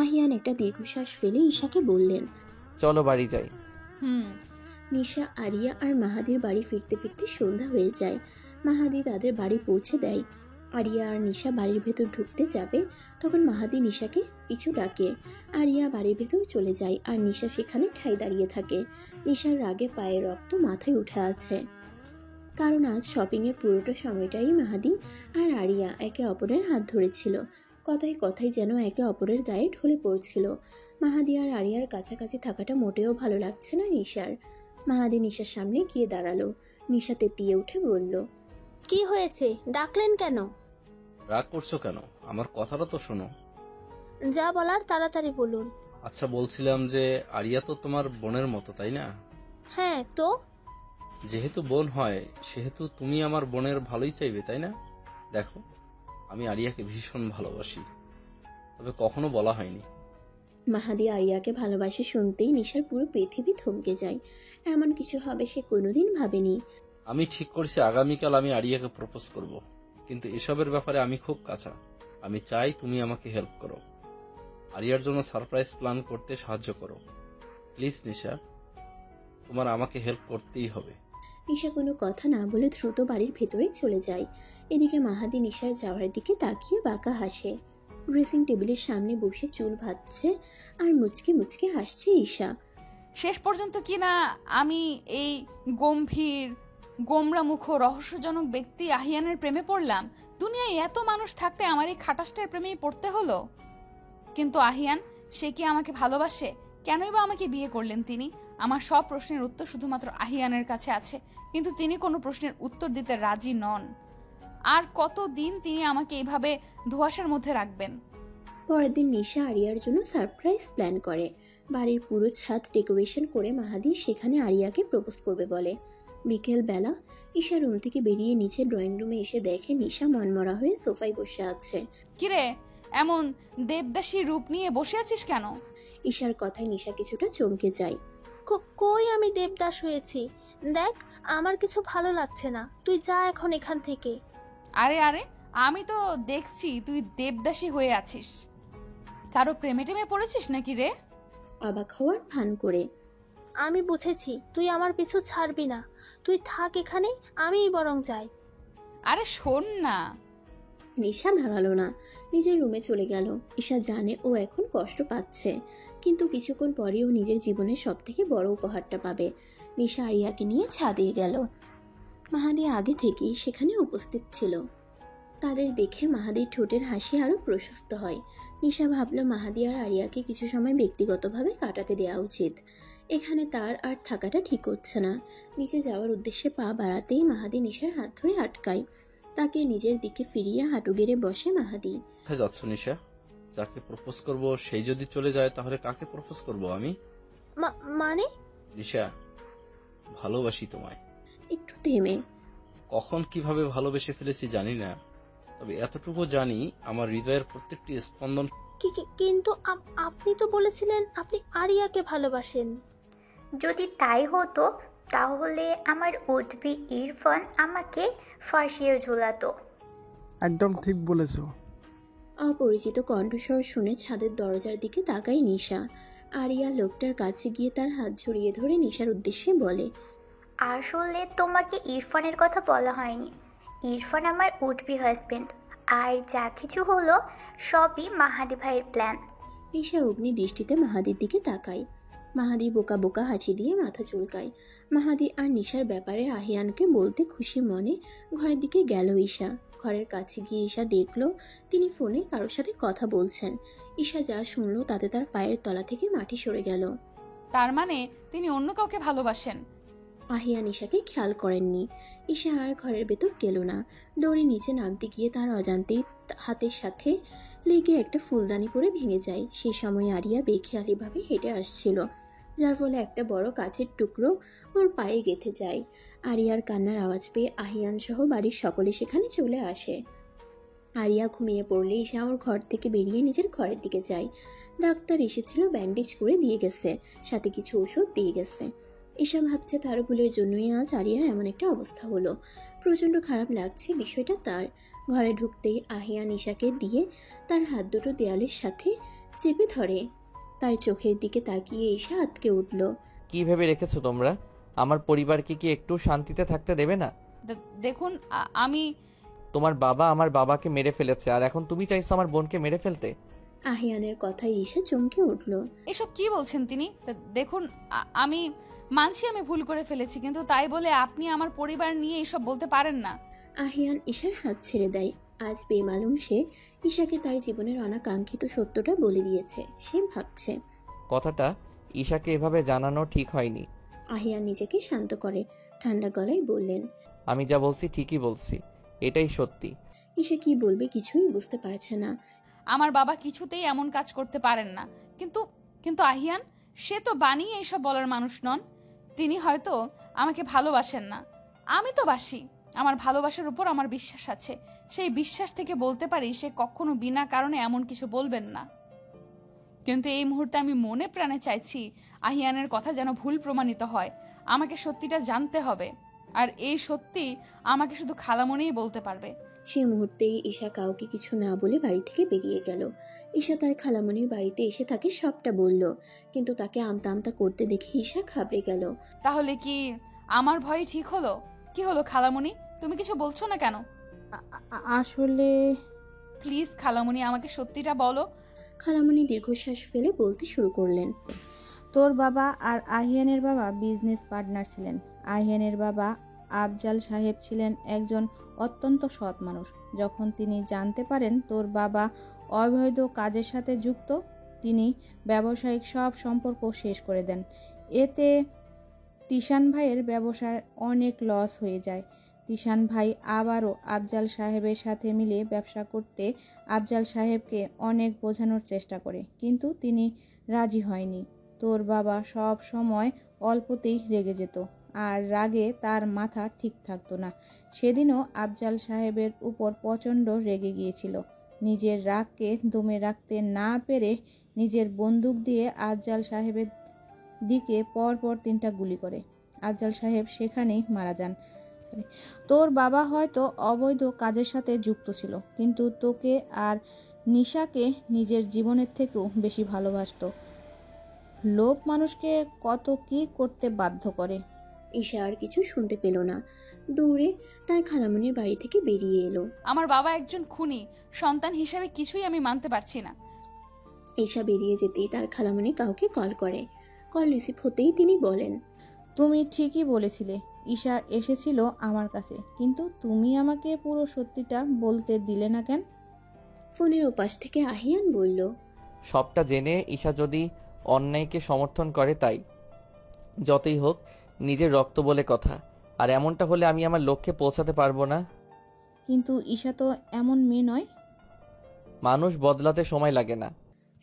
আহিয়ান একটা দীর্ঘশ্বাস ফেলে ঈশাকে বললেন, চলো বাড়ি যাই। নিশা, আরিয়া আর মাহাদির বাড়ি ফিরতে ফিরতে সন্ধ্যা হয়ে যায়। মাহাদি তাদের বাড়ি পৌঁছে দেয়। আরিয়া আর নিশা বাড়ির ভেতর ঢুকতে যাবে, তখন মাহাদি নিশাকে পিছু ডাকে। আরিয়া বাড়ির ভেতর চলে যায় আর নিশা সেখানে ঠাই দাঁড়িয়ে থাকে। নিশার রাগে পায়ের রক্ত মাথায় উঠে আছে, কারণ আজ শপিংয়ে পুরোটা সময়টাই মাহাদি আর আরিয়া একে অপরের হাত ধরেছিল। কথায় কথায় যেন একে অপরের গায়ে ঢলে পড়ছিল। মাহাদি আর আরিয়ার কাছাকাছি থাকাটা মোটেও ভালো লাগছে না নিশার। মাহাদি নিশার সামনে গিয়ে দাঁড়ালো। নিশা তেতিয়ে উঠে বলল, কি হয়েছে, ডাকলেন কেন? রাগ করছো কেন? আমার কথাটা তো শোনো। যা বলার তাড়াতাড়ি বলুন। আচ্ছা, বলছিলাম যে আরিয়া তো তোমার বোনের মতো, তাই না? হ্যাঁ তো? যেহেতু বোন হয় সেহেতু তুমি আমার বোনের ভালোই চাইবে, তাই না? দেখো, আমি আরিয়াকে ভীষণ ভালোবাসি, তবে কখনো বলা হয়নি। মাহাদি আরিয়াকে ভালোবাসে শুনতেই নিশার পুরো পৃথিবী থমকে যায়। এমন কিছু হবে সে কোনোদিন ভাবেনি। আমি ঠিক করছি আগামীকাল আমি আরিয়াকে প্রপোজ করব, কিন্তু এসবের ব্যাপারে আমি খুব কাঁচা। আমি চাই তুমি আমাকে হেল্প করো, আরিয়ার জন্য সারপ্রাইজ প্ল্যান করতে সাহায্য করো। প্লিজ নিশা, তোমার আমাকে হেল্প করতেই হবে। নিশা কোনো কথা না বলে দ্রুত বাড়ির ভেতরে চলে যায়। এদিকে মাহাদি নিশার যাওয়ার দিকে তাকিয়ে বাঁকা হাসে। ড্রেসিং টেবিলের সামনে বসে চুল ভাজছে আর মুচকে মুচকে হাসছে ঈশা। শেষ পর্যন্ত কিনা আমি এই গম্ভীর গোমরামুখ রহস্যজনক ব্যক্তি আহিয়ানের প্রেমে পড়লাম। দুনিয়ায় এত মানুষ থাকতে আমার এই খাটাসটার প্রেমেই পড়তে হলো। কিন্তু আহিয়ান, সে কি আমাকে ভালোবাসে? কেনই বা আমাকে বিয়ে করলেন তিনি? আমার সব প্রশ্নের উত্তর শুধুমাত্র আহিয়ানের কাছে আছে, কিন্তু তিনি কোনো প্রশ্নের উত্তর দিতে রাজি নন। আর কতদিন তিনি আমাকে এইভাবে ধোঁয়াশার মধ্যে রাখবেন? পরের দিন নিশা আরিয়ার জন্য সারপ্রাইজ প্ল্যান করে। বাড়ির পুরো ছাদ ডেকোরেশন করে মাহাদি সেখানে আরিয়াকে প্রপোজ করবে বলে। বিকেল বেলা ঈশা রুম থেকে বেরিয়ে নিচে ড্রয়িং রুমে এসে দেখে নিশা মনমরা হয়ে সোফায় বসে আছে। কিরে, এমন দেবদাসী রূপ নিয়ে বসে আছিস কেন? ঈশার কথায় নিশা কিছুটা চমকে যায়। কই আমি দেবদাস হয়েছি? দেখ, আমার কিছু ভালো লাগছে না, তুই যা এখন এখান থেকে। আরে আরে, আমি তো দেখছি তুই দেবদাসী হয়ে আছিস। কারো প্রেমে টেমে পড়েছিস নাকি রে? অবাক হওয়ার ভান করে। আমি বুঝেছি তুই আমার পিছু ছাড়বি না, তুই থাক এখানে, আমিই বরং যাই। আরে শোন না। নিশা দাঁড়ালো না, নিজের রুমে চলে গেল। ঈশা জানে ও এখন কষ্ট পাচ্ছে, কিন্তু কিছুক্ষণ পরেও নিজের জীবনের সব থেকে বড় উপহারটা পাবে। নিশা আরিয়াকে নিয়ে ছাদে গেল। মাহাদি আগে থেকেই সেখানে উপস্থিত ছিল। তাদের দেখে মাহাদির ঠোঁটের হাসি আরো প্রশস্ত হয়। নিশা ভাবল মাহাদি আর আরিয়াকে কিছু সময় ব্যক্তিগতভাবে কাটাতে দেওয়া উচিত। এখানে তার আর থাকাটা ঠিক হচ্ছে না। নিচে যাওয়ার উদ্দেশ্যে পা বাড়াতেই মাহাদি নিশার হাত ধরে আটকায়। তাকে নিজের দিকে ফিরিয়ে হাঁটু গেড়ে বসে মাহাদি। কোথায় যাচ্ছ নিশা? যাকে প্রপোজ করব সেই যদি চলে যায় তাহলে কাকে প্রপোজ করব আমি? মানে? নিশা, ভালোবাসি তোমায়। একটু থেমে, কখন কিভাবে ভালোবেসে ফেলেছি জানি না, তবে এতটুকু জানি আমার হৃদয়ের প্রত্যেকটি স্পন্দন। কিন্তু আপনি তো বলেছিলেন আপনি আরিয়াকে ভালোবাসেন। যদি তাই হতো তাহলে আমার উঠবি ইরফান আমাকে ফাঁসিয়ে ঝুলাতো। একদম ঠিক বলেছো। অপরিচিত কণ্ঠস্বর শুনে ছাদের দরজার দিকে তাকায় নিশা। আরিয়া লোকটার কাছে গিয়ে তার হাত জড়িয়ে ধরে নিশার উদ্দেশ্যে বলে, আসলে তোমাকে ইরফানের কথা বলা হয়নি। ইরফান আমার উঠবি হাজবেন্ড, আর যা কিছু হলো সবই মাহাদি ভাইয়ের প্ল্যান। নিশা অগ্নি দৃষ্টিতে মাহাদির দিকে তাকায়। মাহাদি বোকা বোকা হাসি দিয়ে মাথা চুলকায়। মাহাদি আর নিশার ব্যাপারে আহিয়ানকে বলতে খুশি মনে ঘরের দিকে গেল ঈশা। ঘরের কাছে গিয়ে ঈশা দেখলো তিনি ফোনে কারোর সাথে কথা বলছেন। ঈশা যা শুনলো তাতে তার পায়ের তলা থেকে মাটি সরে গেল। তার মানে তিনি অন্য কাউকে ভালোবাসেন? আহিয়ান ঈশাকে খেয়াল করেননি। ঈশা আর ঘরের ভেতর গেল না। দৌড়ে নিচে নামতে গিয়ে তার অজান্তেই হাতের সাথে লেগে একটা ফুলদানি পরে ভেঙে যায়। সেই সময় আরিয়া বেখেয়ালিভাবে হেঁটে আসছিল, যার ফলে একটা বড় কাঠের টুকরো ওর পায়ে গেঁথে যায়। আরিয়ার কান্নার আওয়াজ পেয়ে আহিয়ান সহ বাড়ির সকলে সেখানে চলে আসে। আরিয়া ঘুমিয়ে পড়লে ঈশা ওর ঘর থেকে বেরিয়ে নিজের ঘরের দিকে যায়। ডাক্তার এসেছিল, ব্যান্ডেজ করে দিয়ে গেছে, সাথে কিছু ওষুধ দিয়ে গেছে। ঈশা ভাবছে তার ভুলের জন্যই আজ আরিয়ার এমন একটা অবস্থা হলো। প্রচণ্ড খারাপ লাগছে বিষয়টা তার। ঘরে ঢুকতেই আহিয়ান ঈশাকে দিয়ে তার হাত দুটো দেয়ালের সাথে চেপে ধরে। তার চোখের দিকে তাকিয়ে ঈশা আটকে উঠল। কি ভেবে রেখেছো তোমরা? আমার পরিবারকে কি একটু শান্তিতে থাকতে দেবে না? দেখুন আমি তোমার বাবা আমার বাবাকে মেরে ফেলেছে, আর এখন তুমি চাইছো আমার বোনকে মেরে ফেলতে? আহিয়ানের কথায় ঈশা চমকে উঠল। এসব কি বলছেন তিনি? দেখুন আমি মানছি আমি ভুল করে ফেলেছি, কিন্তু তাই বলে আপনি আমার পরিবার নিয়ে এসব বলতে পারেন না। আহিয়ান ঈশার হাত ছেড়ে দেয়। আজ বেমালুম সে ঈশাকে তার জীবনের অনাকাঙ্ক্ষিত সত্যটা বলে দিয়েছে। সে ভাবছে কথাটা ঈশাকে এভাবে জানানো ঠিক হয়নি। আহিয়ান নিজেকে শান্ত করে ঠান্ডা গলায় বললেন, আমি যা বলছি ঠিকই বলছি, এটাই সত্যি। ঈশা কি বলবে কিছুই বুঝতে পারছে না। আমার বাবা কিছুতেই এমন কাজ করতে পারেন না। কিন্তু কিন্তু আহিয়ান, সে তো বানিয়ে এইসব বলার মানুষ নন। তিনি হয়তো আমাকে ভালোবাসেন না, আমি তো বাসি। আমার ভালোবাসার উপর আমার বিশ্বাস আছে। সেই বিশ্বাস থেকে বলতে পারি সে কখনো বিনা কারণে এমন কিছু বলবেন না। কিন্তু এই মুহূর্তে আমি মনে প্রাণে চাইছি আহিয়ানের কথা যেন ভুল প্রমাণিত হয়। আমাকে সত্যিটা জানতে হবে, আর এই সত্যি আমাকে শুধু খালামণিই বলতে পারবে। সেই মুহূর্তেই ঈশা কাউকে কিছু না বলে বাড়ি থেকে বেরিয়ে গেল। ঈশা তার খালামণির বাড়িতে এসে তাকে সবটা বলল, কিন্তু তাকে আমতা আমতা করতে দেখে ঈশা ঘাবড়ে গেল। তাহলে কি আমার ভয় ঠিক হলো? কি হলো খালামণি, তুমি কিছু বলছো না কেন? আসলে প্লিজ খালামণি, আমাকে সত্যিটা বলো। খালামণি দীর্ঘশ্বাস ফেলে বলতে শুরু করলেন, তোর বাবা আর আহিয়ানের বাবা বিজনেস পার্টনার ছিলেন। আহিয়ানের বাবা আফজাল সাহেব ছিলেন একজন অত্যন্ত সৎ মানুষ। যখন তিনি জানতে পারেন তোর বাবা অবৈধ কাজের সাথে যুক্ত, তিনি ব্যবসায়িক সব সম্পর্ক শেষ করে দেন। এতে তিশান ভাইয়ের ব্যবসায় অনেক লস হয়ে যায়। তিশান ভাই আবারও আফজাল সাহেবের সাথে মিলে ব্যবসা করতে আফজাল সাহেবকে অনেক বোঝানোর চেষ্টা করে, কিন্তু তিনি রাজি হয়নি। তোর বাবা সব সময় অল্পতেই রেগে যেত, আর রাগে তার মাথা ঠিক থাকতো না। সেদিনও আফজাল সাহেবের উপর প্রচণ্ড রেগে গিয়েছিল। নিজের রাগকে দমে রাখতে না পেরে নিজের বন্দুক দিয়ে আফজাল সাহেবের দিকে পরপর 3টা গুলি করে। আফজাল সাহেব সেখানেই মারা যান। তোর বাবা হয়তো অবৈধ কাজের সাথে যুক্ত ছিল, কিন্তু তোকে আর নিশাকে নিজের জীবনের থেকেও বেশি ভালোবাসতো। লোভ মানুষকে কত কি করতে বাধ্য করে। ঈশা আর কিছু শুনতে পেল না, দৌড়ে তার খালামণির বাড়ি থেকে বেরিয়ে এলো। আমার বাবা একজন খুনি, সন্তান হিসেবে কিছুই আমি মানতে পারছি না। ঈশা বেরিয়ে যেতেই তার খালামণি কাউকে কল করে। কল রিসিভ হতেই তিনি বলেন, তুমি ঠিকই বলেছিলে, ঈশা এসেছিল আমার কাছে, কিন্তু তুমি আমাকে পুরো সত্যিটা বলতে দিলে না কেন? ফোনের ওপাশ থেকে আহিয়ান বলল, সবটা জেনে ঈশা যদি অন্যায়কে সমর্থন করে, তাই যতই হোক নিজের রক্ত বলে কথা, আর এমনটা হলে আমি আমার লক্ষ্যে পৌঁছাতে পারবো না। কিন্তু ঈশা তো এমন মেয়ে নয়। মানুষ বদলাতে সময় লাগে না।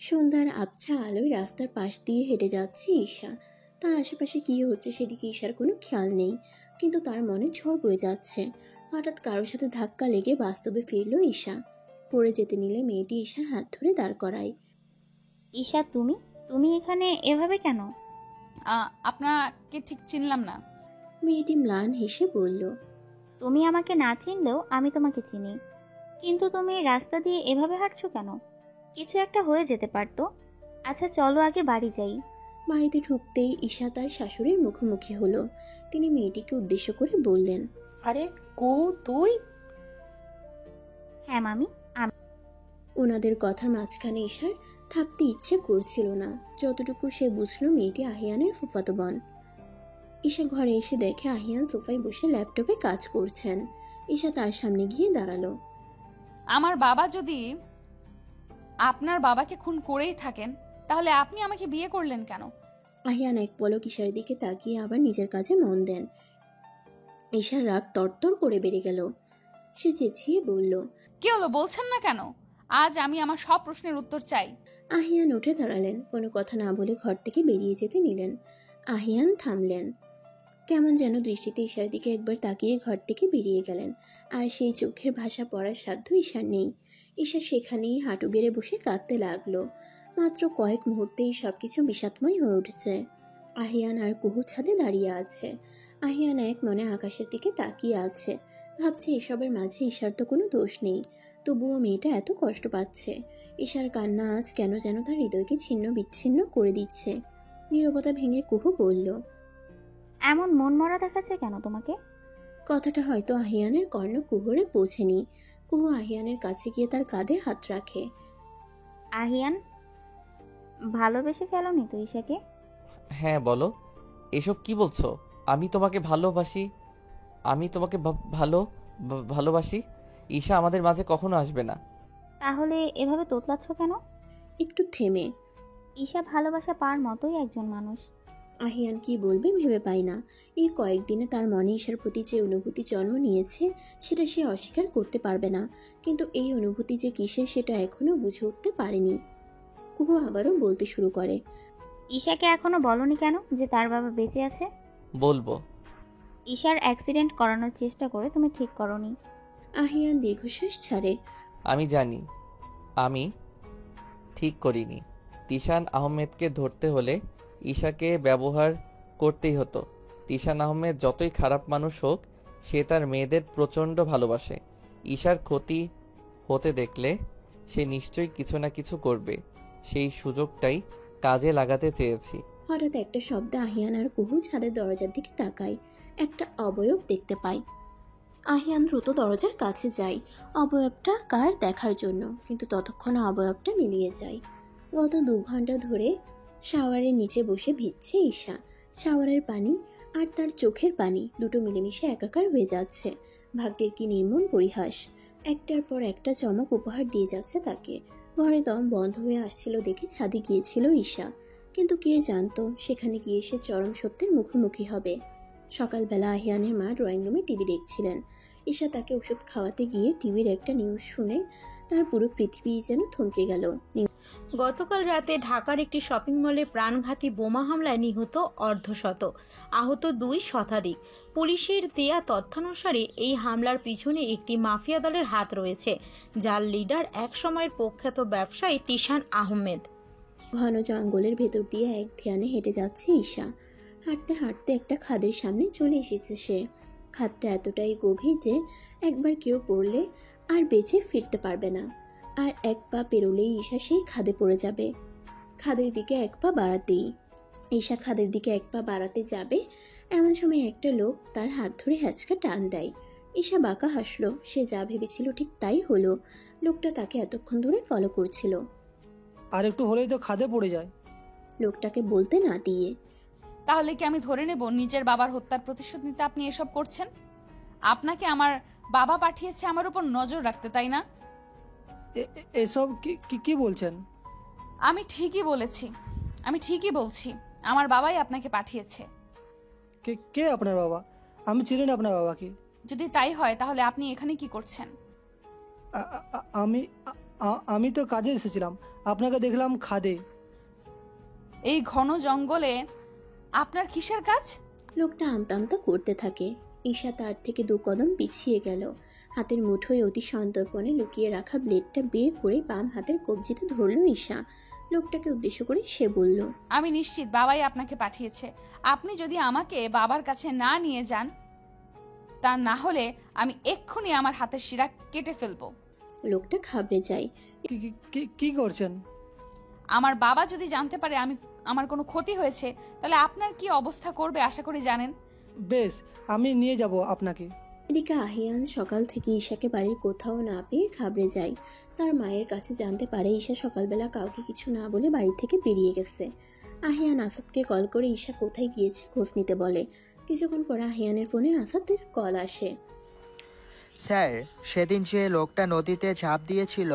সন্ধ্যার আবছা আলোয় রাস্তার পাশ দিয়ে হেঁটে যাচ্ছে ঈশা। তার আশেপাশে কি হচ্ছে সেদিকে ঈশার কোনো খেয়াল নেই, কিন্তু তার মনে ঝড় বয়ে যাচ্ছে। হঠাৎ কারোর সাথে ধাক্কা লেগে বাস্তবে ফিরল ঈশা। পড়ে যেতে নিলে মেয়েটি ঈশার হাত ধরে দাঁড় করায়। ঈশা, তুমি তুমি এখানে এভাবে কেন? আপনাকে ঠিক চিনলাম না। মেয়েটি ম্লান হেসে বলল, তুমি আমাকে না চিনলেও আমি তোমাকে চিনি, কিন্তু তুমি রাস্তা দিয়ে এভাবে হাঁটছো কেন? কিছু একটা হয়ে যেতে পারতো। আচ্ছা চলো আগে বাড়ি যাই। বাড়িতে ঢুকতেই ঈশা তার শাশুড়ির মুখোমুখি হলো। তিনি মেয়েটিকে উদ্দেশ্য করে বললেন, আরে তুই? হ্যাঁ মামি। ওনাদের কথার মাঝখানে ঈশার থাকতে ইচ্ছে করছিল না। যতটুকু সে বুঝলো মেয়েটি আহিয়ানের ফুফাতো বোন। ঈশা ঘরে এসে দেখে আহিয়ান সোফায় বসে ল্যাপটপে কাজ করছেন। ঈশা তার সামনে গিয়ে দাঁড়ালো। আমার বাবা যদি আপনার বাবাকে খুন করেই থাকেন, তাহলে আপনি আমাকে বিয়ে করলেন কেন? আহিয়ান এক পলক ঈশার দিকে তাকিয়ে আবার নিজের কাজে মন দেন। ঈশার রাগ তরতর করে বেড়ে গেল। সে চেঁচিয়ে বলল। কি হলো বলছেন না কেন? আজ আমি আমার সব প্রশ্নের উত্তর চাই। আহিয়ান উঠে দাঁড়ালেন, কোনো কথা না বলে ঘর থেকে বেরিয়ে যেতে নিলেন। আহিয়ান থামলেন, কেমন যেন দৃষ্টিতে ঈশার দিকে একবার তাকিয়ে ঘর থেকে বেরিয়ে গেলেন। আর সেই চোখের ভাষা পড়ার সাধ্য ঈশার নেই। ঈশা সেখানেই হাঁটু গেড়ে বসে কাঁদতে লাগলো। মাত্র কয়েক মুহূর্তেই সবকিছু বিষাদময় হয়ে উঠেছে। আহিয়ান আর কুহু ছাদে দাঁড়িয়ে আছে। আহিয়ান এক মনে আকাশের দিকে তাকিয়ে আছে, ভাবছে এসবের মাঝে ঈশার তো কোনো দোষ নেই, তবুও মেয়েটা এত কষ্ট পাচ্ছে। ঈশার কান্না আজ কেন যেন তার হৃদয়কে ছিন্ন বিচ্ছিন্ন করে দিচ্ছে। নীরবতা ভেঙে কুহু বলল, এমন মন মরা দেখাচ্ছে কেন তোমাকে? কথাটা হয়তো আহিয়ানের কর্ণ কুহরে পৌঁছেনি। কুহু আহিয়ানের কাছে গিয়ে তার কাঁধে হাত রাখে। আহিয়ান, ভালোবেসে ফেলোনি তো ঈশাকে? হ্যাঁ বলো, এসব কি বলছো? আমি তোমাকে ভালোবাসি, আমি তোমাকে ভালোবাসি। ঈশা আমাদের মাঝে কখনো আসবে না। তাহলে এভাবে তোতলাচ্ছ কেন? একটু থেমে, ঈশা ভালোবাসা পার মতোই একজন মানুষ। আহিয়ান কি বলবে ভেবে পায় না। এই কয়েকদিনে তার মনে ঈশার প্রতি যে অনুভূতি জন্ম নিয়েছে সেটা সে অস্বীকার করতে পারবে না, কিন্তু এই অনুভূতি যে কিসের সেটা এখনো বুঝে উঠতে পারেনি। কুহু আবারও বলতে শুরু করে, ঈশাকে এখনো বলনি কেন যে তার বাবা বেঁচে আছে? বলবো। ঈশার অ্যাক্সিডেন্ট করানোর চেষ্টা করে তুমি ঠিক করনি। আহিয়ান দীর্ঘশ্বাস ছাড়ে। আমি জানি আমি ঠিক করিনি। তিশান আহমেদকে ধরতে হলে ঈশাকে ব্যবহার করতেই হতো। তিশান আহমেদ যতই খারাপ মানুষ হোক, সে তার মেয়েদের প্রচণ্ড ভালোবাসে। ঈশার ক্ষতি হতে দেখলে সে নিশ্চয়ই কিছু না কিছু করবে। সেই সুযোগটাই কাজে লাগাতে চেয়েছি। হঠাৎ একটা শব্দে আহিয়ান আর কুহু ছাদের দরজার দিকে তাকায়। একটা অবয়ব দেখতে পায়। আহিয়ান দ্রুত দরজার কাছে যায় অবয়বটা কার দেখার জন্য, কিন্তু ততক্ষণে অবয়বটা মিলিয়ে যায়। গত 2 ঘন্টা ধরে শাওয়ারের নিচে বসে ভিজছে ঈশা। শাওয়ারের পানি আর তার চোখের পানি দুটো মিলেমিশে একাকার হয়ে যাচ্ছে। ভাগ্যের কি নির্মম পরিহাস! একটার পর একটা চমক উপহার দিয়ে যাচ্ছে তাকে। ঘরে দম বন্ধ হয়ে আসছিল দেখে ছাদে গিয়েছিল ঈশা, কিন্তু কে জানতো সেখানে গিয়ে সে চরম সত্যের মুখোমুখি হবে। সকালবেলা আহিয়ানের মা ড্রয়িং রুমে টিভি দেখছিলেন। ঈশা তাকে ওষুধ খাওয়াতে গিয়ে টিভির একটা নিউজ শুনে তার পুরো পৃথিবী যেন থমকে গেল। গতকাল রাতে ঢাকার একটি শপিং মলে প্রাণঘাতী বোমা হামলায় নিহত অর্ধশত, আহত 2 শতাধিক। পুলিশের দেয়া তথ্যানুসারে এই হামলার পিছনে একটি মাফিয়া দলের হাত রয়েছে, যার লিডার একসময়ের প্রখ্যাত ব্যবসায়ী তিশান আহমেদ। ঘন জঙ্গলের ভেতর দিয়ে এক ধ্যানে হেঁটে যাচ্ছে ঈশা। হাঁটতে হাঁটতে একটা খাদের সামনে চলে এসেছে সে। খাদটা এতটাই গভীর যে একবার কেউ পড়লে আর বেঁচে ফিরতে পারবে না। আর এক পা পেরোলেই ঈশা সেই খাদে পড়ে যাবে। খাদের দিকে এক পা বাড়াতেই ঈশা খাদের দিকে এক পা বাড়াতে যাবে, এমন সময় একটা লোক তার হাত ধরে হ্যাঁচকা টান দেয়। ঈশা বাঁকা হাসলো। সে যা ভেবেছিল ঠিক তাই হলো। লোকটা তাকে এতক্ষণ ধরে ফলো করছিল। আর একটু হলেই তো খাদে পড়ে যায়। লোকটাকে বলতে না দিয়ে, তাহলে কি আমি ধরে নেব নিজের বাবার হত্যার প্রতিশোধ নিতে আপনি এসব করছেন? আপনাকে আমার বাবা পাঠিয়েছে আমার উপর নজর রাখতে, তাই না? এসব কি বলছেন? আমি ঠিকই বলছি। আমার বাবাই আপনাকে পাঠিয়েছে। কে আপনার বাবা? আমি চিনি না আপনার বাবাকে। যদি তাই হয় তাহলে আপনি এখানে কি করছেন? আমি তো কাজে এসেছিলাম, আপনাকে দেখলাম খাদে। এই ঘন জঙ্গলে আপনার কিসের কাজ? লোকটা আমতা আমতা করতে থাকে। ঈশা তার থেকে 2 কদম পিছিয়ে গেল। হাতের মুঠোয় অতি সন্তর্পণে লুকিয়ে রাখা ব্লেডটা বের করে বাম হাতের কবজিতে ধরল ঈশা। লোকটাকে উদ্দেশ্য করে সে বলল, আমি নিশ্চিত বাবাই আপনাকে পাঠিয়েছে। আপনি যদি আমাকে বাবার কাছে না নিয়ে যান, তা না হলে আমি এক্ষুনি আমার হাতের শিরা কেটে ফেলবো। লোকটা ঘাবড়ে যায়। কি করছেন? আমার বাবা যদি জানতে পারে আমার কোনো ক্ষতি হয়েছে, তাহলে আপনার কি অবস্থা করবে আশা করি জানেন। বেশ, আমি নিয়ে যাব আপনাকে। এদিকে আহিয়ান সকাল থেকে ঈশাকে বাড়ির কোথাও না পেয়ে ঘাবড়ে যায়। তার মায়ের কাছে জানতে পারে ঈশা সকালবেলা কাউকে কিছু না বলে বাড়ি থেকে বেরিয়ে গেছে। আহিয়ান আসাদকে কল করে ঈশা কোথায় গিয়েছে খোঁজ নিতে বলে। কিছুক্ষণ পরে আহিয়ানের ফোনে আসাদের কল আসে। স্যার, সেদিন যে লোকটা নদীতে ঝাঁপ দিয়েছিল,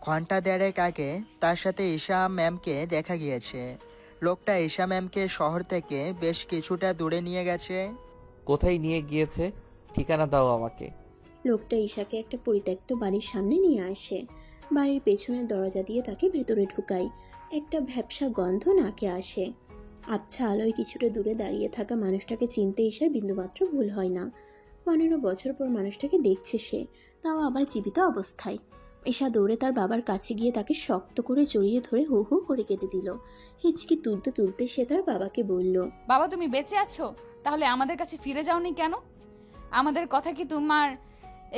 ঘন্টা 1.5 আগে তার সাথে ঈশা ম্যামকে দেখা গিয়েছে। লোকটা ঈশা ম্যামকে শহর থেকে বেশ কিছুটা দূরে নিয়ে গেছে। কোথায় নিয়ে গিয়েছে? ঠিকানা দাও আমাকে। লোকটা ঈশাকে একটা পরিত্যক্ত বাড়ির সামনে নিয়ে আসে। বাড়ির পেছনের দরজা দিয়ে তাকে ভেতরে ঢুকায়। একটা ভ্যাপসা গন্ধ নাকে আসে। আবছা আলোয় কিছুটা দূরে দাঁড়িয়ে থাকা মানুষটাকে চিনতে ঈশার বিন্দুমাত্র ভুল হয় না। 15 বছর পর মানুষটাকে দেখছে সে, তাও আবার জীবিত অবস্থায়। ঈশা দৌড়ে তার বাবার কাছে গিয়ে তাকে শক্ত করে জড়িয়ে ধরে হু হু করে কেঁদে দিল। হিচকি তুলতে তুলতে সে তার বাবাকে বলল, বাবা তুমি বেঁচে আছো, তাহলে আমাদের কাছে ফিরে যাওনি কেন? আমাদের কথা কি তোমার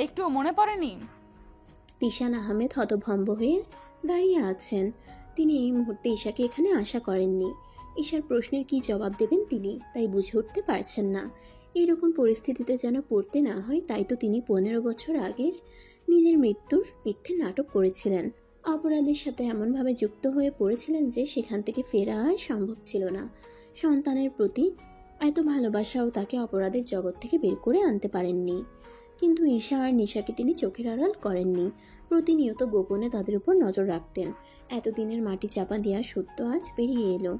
একটু মনে পড়েনি? তিশান আহমেদ হতভম্ব হয়ে দাঁড়িয়ে আছেন। তিনি এই মুহূর্তে ঈশাকে এখানে আশা করেননি। ঈশার প্রশ্নের কি জবাব দেবেন তিনি তাই বুঝে উঠতে পারছেন না। এইরকম পরিস্থিতিতে যেন পড়তে না হয়, তাই তো তিনি 15 বছর আগের নিজের মৃত্যুর মিথ্যে নাটক করেছিলেন। অপরাধের সাথে এমনভাবে যুক্ত হয়ে পড়েছিলেন যে সেখান থেকে ফেরা আর সম্ভব ছিল না। সন্তানের প্রতি এত ভালোবাসাও তাকে অপরাধের জগৎ থেকে বের করে আনতে পারেননি। কিন্তু ঈশা আর নিশাকে তিনি চোখের আড়াল করেননি। প্রতিনিয়ত গোপনে তাদের উপর নজর রাখতেন। এতদিনের মাটি চাপা দেওয়া সত্য আজ বেরিয়ে এলো।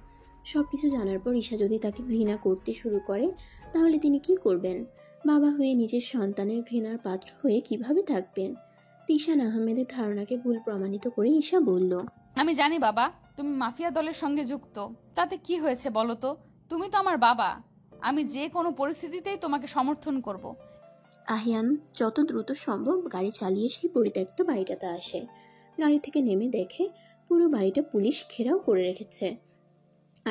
সবকিছু জানার পর ঈশা যদি তাকে ঘৃণা করতে শুরু করে, তাহলে তিনি কি করবেন? বাবা হয়ে নিজের সন্তানের ঘৃণার পাত্র হয়ে কিভাবে থাকবেন? তিশান আহমেদের ধারণাকে ভুল প্রমাণিত করে ঈশা বলল, আমি জানি বাবা তুমি মাফিয়া দলের সঙ্গে যুক্ত, তাতে কি হয়েছে বলো তো? তুমি তো আমার বাবা, আমি যে কোনো পরিস্থিতিতেই তোমাকে সমর্থন করব। আহিয়ান যত দ্রুত সম্ভব গাড়ি চালিয়ে সেই পরিত্যক্ত বাড়িটাতে আসে। গাড়ি থেকে নেমে দেখে পুরো বাড়িটা পুলিশ ঘেরাও করে রেখেছে।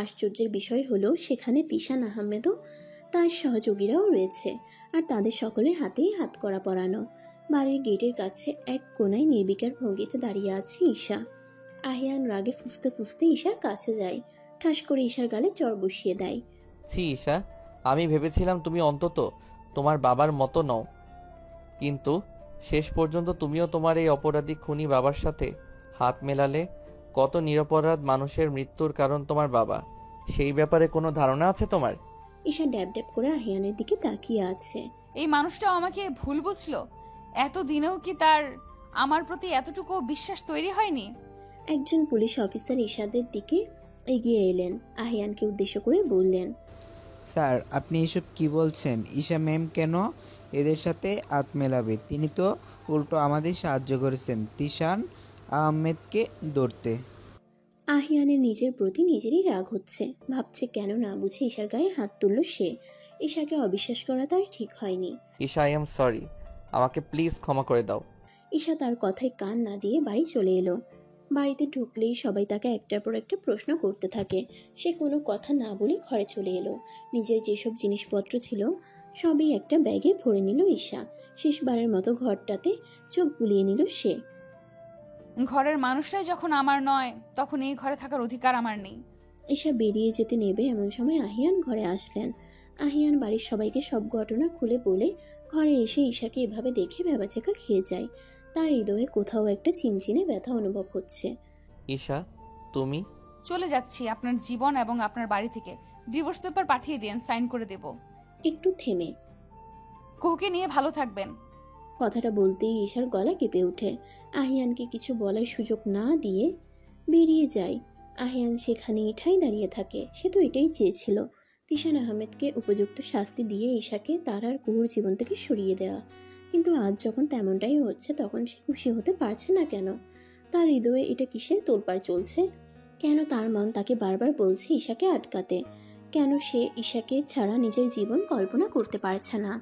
আশ্চর্যের বিষয় হলো সেখানে তিশান আহমেদও তার সহযোগীরাও রয়েছে, আর তাদের সকলের হাতেই হাত করা পরানো। বাড়ির গেটের কাছে এক কোনায় নির্বিকার ভঙ্গিতে দাঁড়িয়ে আছে ঈশা। আহিয়ান রাগে ফুঁসতে ফুঁসতে ঈশার কাছে যায়, ঠাস করে ঈশার গালে চড় বসিয়ে দেয়। ছি ঈশা, আমি ভেবেছিলাম তুমি অন্তত তোমার বাবার মতো নও, কিন্তু শেষ পর্যন্ত তুমিও তোমার এই অপরাধী খুনি বাবার সাথে হাত মেলালে। কত নিরপরাধ মানুষের মৃত্যুর কারণ তোমার বাবা, সেই ব্যাপারে কোনো ধারণা আছে তোমার? ঈশা ড্যাব ড্যাব করে আহিয়ানের দিকে তাকিয়ে আছে। এই মানুষটাও আমাকে ভুল বুঝলো? এতদিনেও কি তার আমার প্রতি এতটুকু বিশ্বাস তৈরি হয়নি? একজন পুলিশ অফিসার ঈশাদের দিকে এগিয়ে এলেন, আহিয়ানকে উদ্দেশ্য করে বললেন, স্যার আপনি এসব কি বলছেন? ঈশা ম্যাম কেন এদের সাথে হাত মেলাবে? তিনি তো উল্টো আমাদের সাহায্য করেছেন তিশান আহমেদকে ধরতে। আহিয়ানের নিজের প্রতি নিজেরই রাগ হচ্ছে। ভাবছে কেন না বুঝে ঈশার গায়ে হাত তুলল সে। ঈশাকে অবিশ্বাস করা তার ঠিক হয়নি। ঈশা আই এম সরি, আমাকে প্লিজ ক্ষমা করে দাও। ঈশা তার কথায় কান না দিয়ে বাড়ি চলে এলো। বাড়িতে ঢুকলেই সবাই তাকে একটার পর একটা প্রশ্ন করতে থাকে। সে কোনো কথা না বলে ঘরে চলে এলো। নিজের যেসব জিনিসপত্র ছিল সবই একটা ব্যাগে ভরে নিল ঈশা। শেষবারের মতো ঘরটাতে চোখ বুলিয়ে নিল সে। ঘরের মানুষটাই যখন আমার নয়, তখন এই ঘরে থাকার অধিকার আমার নেই। ঈশা বেরিয়ে যেতে নেবে এমন সময় আহিয়ান ঘরে আসলেন। আহিয়ান বাড়ির সবাইকে সব ঘটনা খুলে বলে ঘরে এসে ঈশাকে এভাবে দেখে ভেবাচেকা খেয়ে যায়। তার হৃদয়ে কোথাও একটা চিনচিনে ব্যথা অনুভব হচ্ছে। ঈশা তুমি? চলে যাচ্ছি আপনার জীবন এবং আপনার বাড়ি থেকে। ডিভোর্স পেপার পাঠিয়ে দিন, সাইন করে দেব। একটু থেমে, কুহুকে নিয়ে ভালো থাকবেন। কথাটা বলতেই ঈশার গলা কেঁপে ওঠে। আহিয়ানকে কিছু বলার সুযোগ না দিয়ে বেরিয়ে যায়। আহিয়ান সেখানেই ঠাই দাঁড়িয়ে থাকে। সে তো এটাই চেয়েছিল, তিশান আহমেদকে উপযুক্ত শাস্তি দিয়ে ঈশাকে তার আর কুহুর জীবন থেকে সরিয়ে দেওয়া। কিন্তু আজ যখন তেমনটাই হচ্ছে, তখন সে খুশি হতে পারছে না কেন? তার হৃদয়ে এটা কিসের তোলপাড় চলছে? কেন তার মন তাকে বারবার বলছে ঈশাকে আটকাতে? কেন সে ঈশাকে ছাড়া নিজের জীবন কল্পনা করতে পারছে না?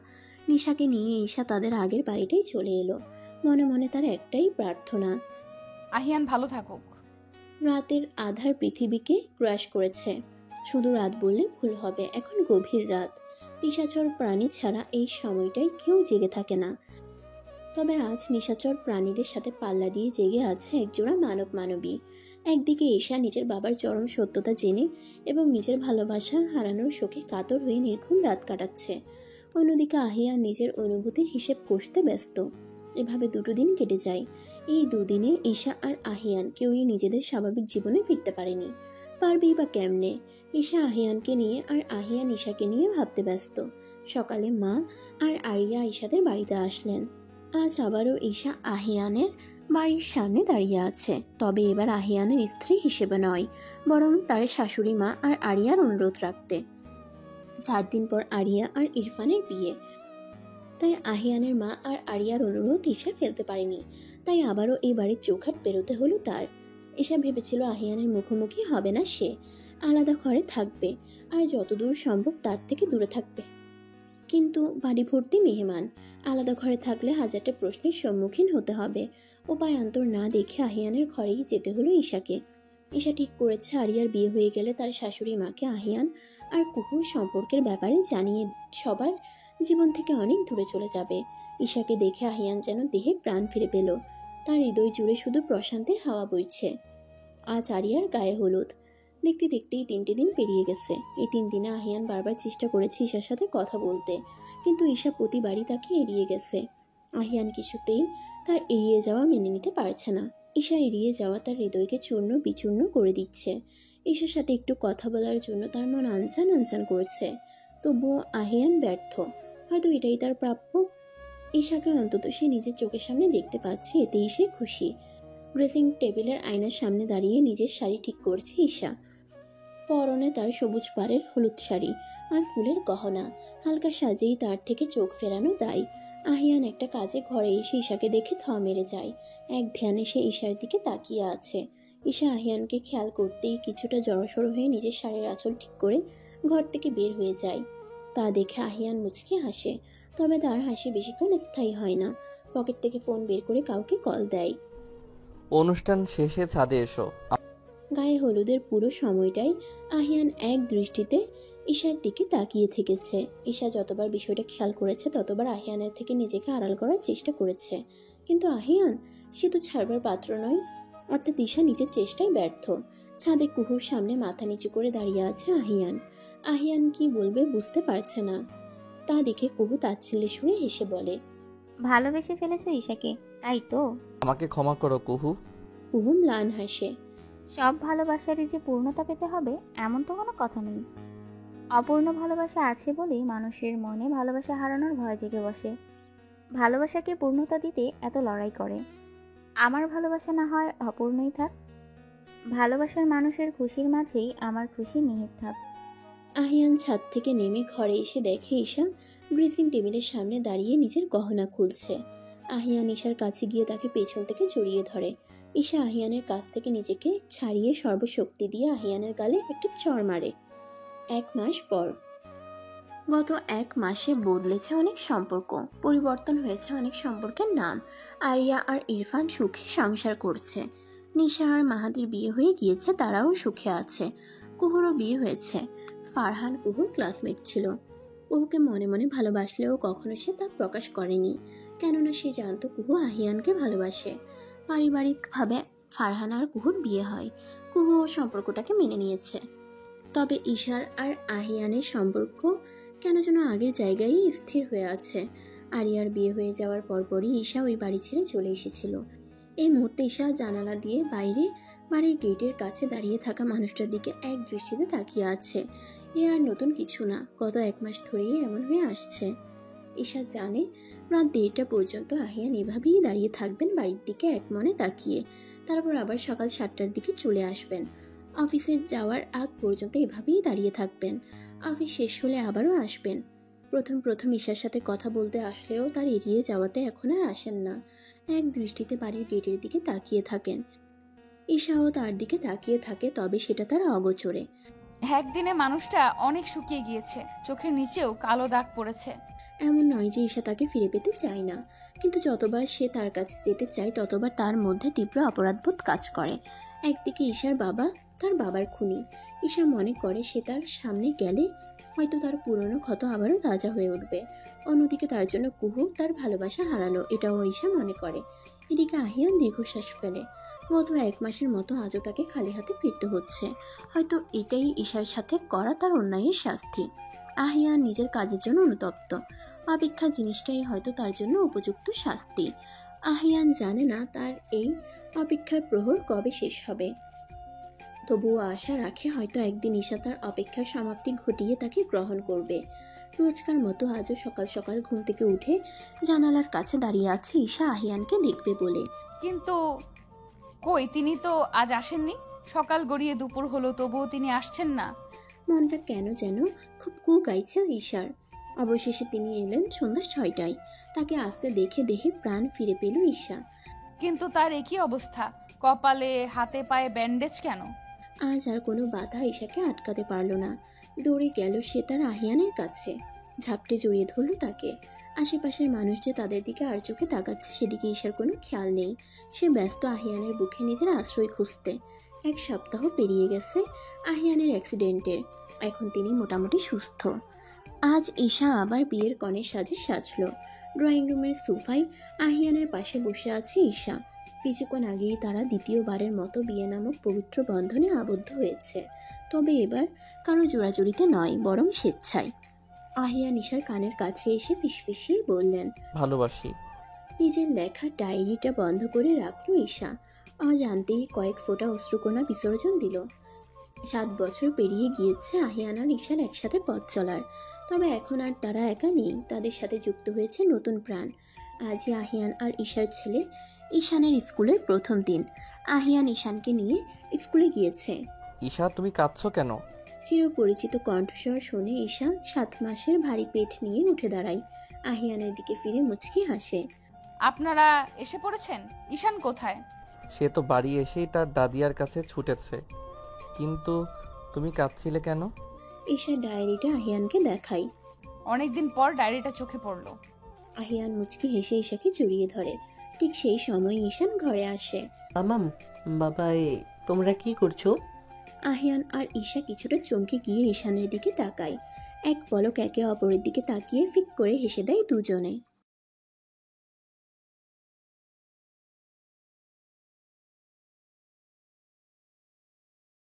নিশাকে নিয়ে ঈশা তাদের আগের বাড়িটাই চলে এলো। মনে মনে তার একটাই প্রার্থনা, আহিয়ান ভালো থাকুক। রাতের আধার পৃথিবীকে গ্রাস করেছে। শুধু রাত বললে ভুল হবে, এখন গভীর রাত। নিশাচর প্রাণী ছাড়া এই সময়টাই কেউ জেগে থাকে না। তবে আজ নিশাচর প্রাণীদের সাথে পাল্লা দিয়ে জেগে আছে একজোড়া মানব মানবী। একদিকে ঈশা নিজের বাবার চরম সত্যতা জেনে এবং নিজের ভালোবাসা হারানোর শোকে কাতর হয়ে নির্ঘুম রাত কাটাচ্ছে। অন্যদিকে আহিয়া নিজের অনুভূতির হিসেব কষতে ব্যস্ত। এভাবে 2 দিন কেটে যায়। এই 2 দিনে ঈশা আর আহিয়ান কেউই নিজেদের স্বাভাবিক জীবনে ফিরতে পারেনি। পারবেই বা কেমনে? ঈশা আহিয়ানকে নিয়ে আর আহিয়ান ঈশাকে নিয়ে ভাবতে ব্যস্ত। সকালে মা আর আরিয়া ঈশাদের বাড়িতে আসলেন। আজ আবারও ঈশা আহিয়ানের বাড়ির সামনে দাঁড়িয়ে আছে। তবে এবার আহিয়ানের স্ত্রী হিসেবে নয়, বরং তার শাশুড়ি মা আর আরিয়ার অনুরোধ রাখতে। 4 দিন পর আরিয়া আর ইরফানের বিয়ে। তাই আহিয়ানের মা আর আরিয়ার অনুরোধ ঈশা ফেলতে পারেনি। তাই আবারও এই বাড়ির চৌখাট পেরোতে হলো তার। ঈশা ভেবেছিল আহিয়ানের মুখোমুখি হবে না সে, আলাদা ঘরে থাকবে আর যতদূর সম্ভব তার থেকে দূরে থাকবে। কিন্তু বাড়ি ভর্তি মেহমান, আলাদা ঘরে থাকলে হাজারটা প্রশ্নের সম্মুখীন হতে হবে। উপায়ান্তর না দেখে আহিয়ানের ঘরেই যেতে হলো ঈশাকে। ঈশা ঠিক করেছে আরিয়ার বিয়ে হয়ে গেলে তার শাশুড়ি মাকে আহিয়ান আর কুহুর সম্পর্কের ব্যাপারে জানিয়ে সবার জীবন থেকে অনেক দূরে চলে যাবে। ঈশাকে দেখে আহিয়ান যেন দেহে প্রাণ ফিরে পেল। তার হৃদয় জুড়ে শুধু প্রশান্তির হাওয়া বইছে। আজ আরিয়ার গায়ে হলুদ। দেখতে দেখতেই 3টে দিন পেরিয়ে গেছে। এই 3 দিনে আহিয়ান বারবার চেষ্টা করেছে ঈশার সাথে কথা বলতে, কিন্তু ঈশা প্রতিবারই তাকে এড়িয়ে গেছে। আহিয়ান কিছুতেই তার এড়িয়ে যাওয়া মেনে নিতে পারছে না। ঈশার এড়িয়ে যাওয়া তার হৃদয়কে চূর্ণ বিচূর্ণ করে দিচ্ছে। ঈশার সাথে একটু কথা বলার জন্য তার মন আনচান আনচান করছে, তবুও আহিয়ান ব্যর্থ। হয়তো এটাই তার প্রাপ্য। ঈশাকে অন্তত সে নিজের চোখের সামনে দেখতে পাচ্ছে, এতেই সে খুশি। ড্রেসিং টেবিলের আয়নার সামনে দাঁড়িয়ে নিজের শাড়ি ঠিক করছে ঈশা। পরনে তার সবুজ পাড়ের হলুদ শাড়ি আর ফুলের গহনা। হালকা সাজেই তার থেকে চোখ ফেরানো দায়। আহিয়ান একটা কাজে ঘরে এসে ঈশাকে দেখে থ মেরে যায়। এক ধ্যানে সে ঈশার দিকে তাকিয়ে আছে। ঈশা আহিয়ানকে খেয়াল করতেই কিছুটা জড়সড় হয়ে নিজের শাড়ির আঁচল ঠিক করে ঘর থেকে বের হয়ে যায়। তা দেখে আহিয়ান মুচকি হাসে, তবে তার হাসি বেশিক্ষণ স্থায়ী হয় না। পকেট থেকে ফোন বের করে কাউকে কল দেয়। অনুষ্ঠান শেষে ছাদে এসো। গায়ে হলুদের পুরো সময়টাই আহিয়ান এক দৃষ্টিতে ঈশার দিকে তাকিয়ে থেকেছে। ঈশা যতবার বিষয়টা খেয়াল করেছে ততবার আহিয়ানের থেকে নিজেকে আড়াল করার চেষ্টা করেছে, কিন্তু আহিয়ান সে তো ছাড়বার পাত্র নয়। অর্থাৎ ঈশা নিজের চেষ্টায় ব্যর্থ। ছাদে কুহুর সামনে মাথা নিচু করে দাঁড়িয়ে আছে আহিয়ান। আহিয়ান কি বলবে বুঝতে পারছে না। তা দেখে কুহু তাচ্ছিল্যের সুরে হেসে বলে, ভালোবেসে ফেলেছো ঈশাকে, তাই তো? আমাকে ক্ষমা করো কুহু। কুহু ম্লান হাসে। সব ভালোবাসারই যে পূর্ণতা পেতে হবে এমন তো কোনো কথা নেই। অপূর্ণ ভালোবাসা আছে বলেই মানুষের মনে ভালোবাসা হারানোর ভয় জেগে বসে। ভালোবাসাকে পূর্ণতা দিতে এত লড়াই করে। আমার ভালোবাসা না হয় অপূর্ণই থাক, ভালোবাসার মানুষের খুশির মাঝেই আমার খুশি নিহিত থাক। আহিয়ান ছাদ থেকে নেমে ঘরে এসে দেখে ঈশা ড্রেসিং টেবিলের সামনে দাঁড়িয়ে নিজের গহনা খুলছে। আহিয়ান ঈশার কাছে গিয়ে তাকে পেছন থেকে জড়িয়ে ধরে। ঈশা আহিয়ানের কাছ থেকে নিজেকে ছাড়িয়ে সর্বশক্তি দিয়ে আহিয়ানের গালে একটা চড় মারে। 1 মাস পর। গত 1 মাসে বদলেছে অনেক সম্পর্ক, পরিবর্তন হয়েছে অনেক সম্পর্কের নাম। আরিয়া আর ইরফান সুখে সংসার করছে। নিশা আর মাহাদির বিয়ে হয়ে গিয়েছে, তারাও সুখে আছে। কুহুরও বিয়ে হয়েছে। ফারহান কুহুর ক্লাসমেট ছিল। কুহুকে মনে মনে ভালোবাসলেও কখনো সে তা প্রকাশ করেনি, কেননা সে জানতো কুহু আহিয়ানকে ভালোবাসে। পারিবারিকভাবে ফারহান আর কুহুর বিয়ে হয়। কুহু সম্পর্কটাকে মেনে নিয়েছে। তবে ঈশার আর আহিয়ানের সম্পর্ক কেন যেন আগের জায়গায় স্থির হয়ে আছে। আরিয়ার বিয়ে হয়ে যাওয়ার পরপরই ঈশা ওই বাড়ি ছেড়ে চলে এসেছিল। এই মুহূর্তে ঈশা জানালা দিয়ে বাইরে বাড়ির গেটের কাছে দাঁড়িয়ে থাকা মানুষটার দিকে এক দৃষ্টিতে তাকিয়ে আছে। এ আর নতুন কিছু না, গত 1 মাস ধরেই এমন হয়ে আসছে। ঈশা জানে রাত 1:30টা পর্যন্ত আহিয়ান এভাবেই দাঁড়িয়ে থাকবেন বাড়ির দিকে এক মনে তাকিয়ে। তারপর আবার সকাল 7টার দিকে চলে আসবেন। অফিসে যাওয়ার আগ পর্যন্ত এভাবেই দাঁড়িয়ে থাকবেন। অফিস শেষ হলে আবারও আসবেন। প্রথম ঈশার সাথে কথা বলতে আসলেও তার এড়িয়ে যাওয়াতে এখন আর আসেন না। এক দৃষ্টিতে বাড়ির গেটের দিকে তাকিয়ে থাকেন। ঈশাও তার দিকে তাকিয়ে থাকে, তবে সেটা তার অগোচরে। একদিনে মানুষটা অনেক শুকিয়ে গিয়েছে, চোখের নিচেও কালো দাগ পড়েছে। এমন নয় যে ঈশা তাকে ফিরে পেতে চায় না, কিন্তু যতবার সে তার কাছে যেতে চায় ততবার তার মধ্যে তীব্র অপরাধবোধ কাজ করে। একদিকে ঈশার বাবা তার বাবার খুনি। ঈশা মনে করে সে তার সামনে গেলে হয়তো তার পুরনো ক্ষত আবারও তাজা হয়ে উঠবে। অন্যদিকে তার জন্য কুহু তার ভালোবাসা হারালো, এটাও ঈশা মনে করে। এদিকে আহিয়ান দীর্ঘশ্বাস ফেলে। গত 1 মাসের মতো আজও তাকে খালি হাতে ফিরতে হচ্ছে। হয়তো এটাই ঈশার সাথে করা তার অন্যায়ের শাস্তি। আহিয়ান নিজের কাজের জন্য অনুতপ্ত। অপেক্ষা জিনিসটাই হয়তো তার জন্য উপযুক্ত শাস্তি। আহিয়ান জানে না তার এই অপেক্ষার প্রহর কবে শেষ হবে। তবুও আশা রাখে হয়তো একদিন ঈশা তার অপেক্ষার সমাপ্তি ঘটিয়ে তাকে গ্রহণ করবে। রোজকার মতো আজও সকাল সকাল ঘুম থেকে উঠে জানালার কাছে দাঁড়িয়ে আছে ঈশা আহিয়ানকে দেখবে বলে। কিন্তু কই, তিনি তো আজ আসেননি। সকাল গড়িয়ে দুপুর হলো, তবুও তিনি আসছেন না। মনটা কেন যেন খুব কু গাইছে ঈশার। অবশেষে তিনি এলেন সন্ধ্যা 6টায়। তাকে আসতে দেখে দেহে প্রাণ ফিরে পেল ঈশা। কিন্তু তার একই অবস্থা, কপালে হাতে পায়ে ব্যান্ডেজ কেন? আজ আর কোনো বাধা ঈশাকে আটকাতে পারল না। দৌড়ে গেল সে তার আহিয়ানের কাছে, ঝাপটে জড়িয়ে ধরল তাকে। আশেপাশের মানুষ যে তাদের দিকে আর চোখে তাকাচ্ছে সেদিকে ঈশার কোনো খেয়াল নেই। সে ব্যস্ত আহিয়ানের বুকে নিজের আশ্রয় খুঁজতে। 1 সপ্তাহ পেরিয়ে গেছে আহিয়ানের অ্যাক্সিডেন্টের। এখন তিনি মোটামুটি সুস্থ। আজ ঈশা আবার বিয়ের কনের সাজে সাজল। ড্রয়িং রুমের সোফায় আহিয়ানের পাশে বসে আছে ঈশা। কিছুক্ষণ আগেই তারা দ্বিতীয়বারের মতো বিয়ে নামক পবিত্র বন্ধনে আবদ্ধ হয়েছে। তবে এবার কারো জোড়াজুড়িতে নয়, বরং স্বেচ্ছায়। আহিয়ান ঈশার কানের কাছে এসে ফিসফিসিয়ে বললেন, ভালোবাসি। নিজের লেখা ডায়েরিটা বন্ধ করে রাখল ঈশা। অজান্তেই কয়েক ফোঁটা অশ্রুকণা বিসর্জন দিল। 7 বছর পেরিয়ে গিয়েছে আহিয়ান আর ঈশার একসাথে পথ চলার। তবে এখন আর তারা একা নেই, তাদের সাথে যুক্ত হয়েছে নতুন প্রাণ। আজই আহিয়ান আর ঈশার ছেলে ঈশানের স্কুলের প্রথম দিন। আহিয়ান ঈশানকে নিয়ে স্কুলে গিয়েছে। ঈশা, তুমি কাঁদছো কেন? চিরপরিচিত কণ্ঠস্বর শুনে ঈশা 7 মাসের ভারী পেট নিয়ে উঠে দাঁড়ায়। আহিয়ানের দিকে ফিরে মুচকি হাসে। আপনারা এসে পড়েছেন? ঈশান কোথায়? সে তো বাড়ি এসেই তার দাদিয়ার কাছে ছুটেছে। কিন্তু তুমি কাঁদছিলে কেন? ঈশা ডায়েরিটা আহিয়ানকে দেখায়। অনেকদিন পর ডায়েরিটা চোখে পড়লো। আহিয়ান মুচকি হেসে ঈশাকে জড়িয়ে ধরে। ঠিক সেই সময় ঈশান ঘরে আসে। মামাম, বাবা, তোমরা কি করছো? আহিয়ান আর ঈশা কিছুটা চমকে গিয়ে ঈশানের দিকে তাকায়। এক পলক একে অপরের দিকে তাকিয়ে ফিক করে হেসে দেয় দুজনে।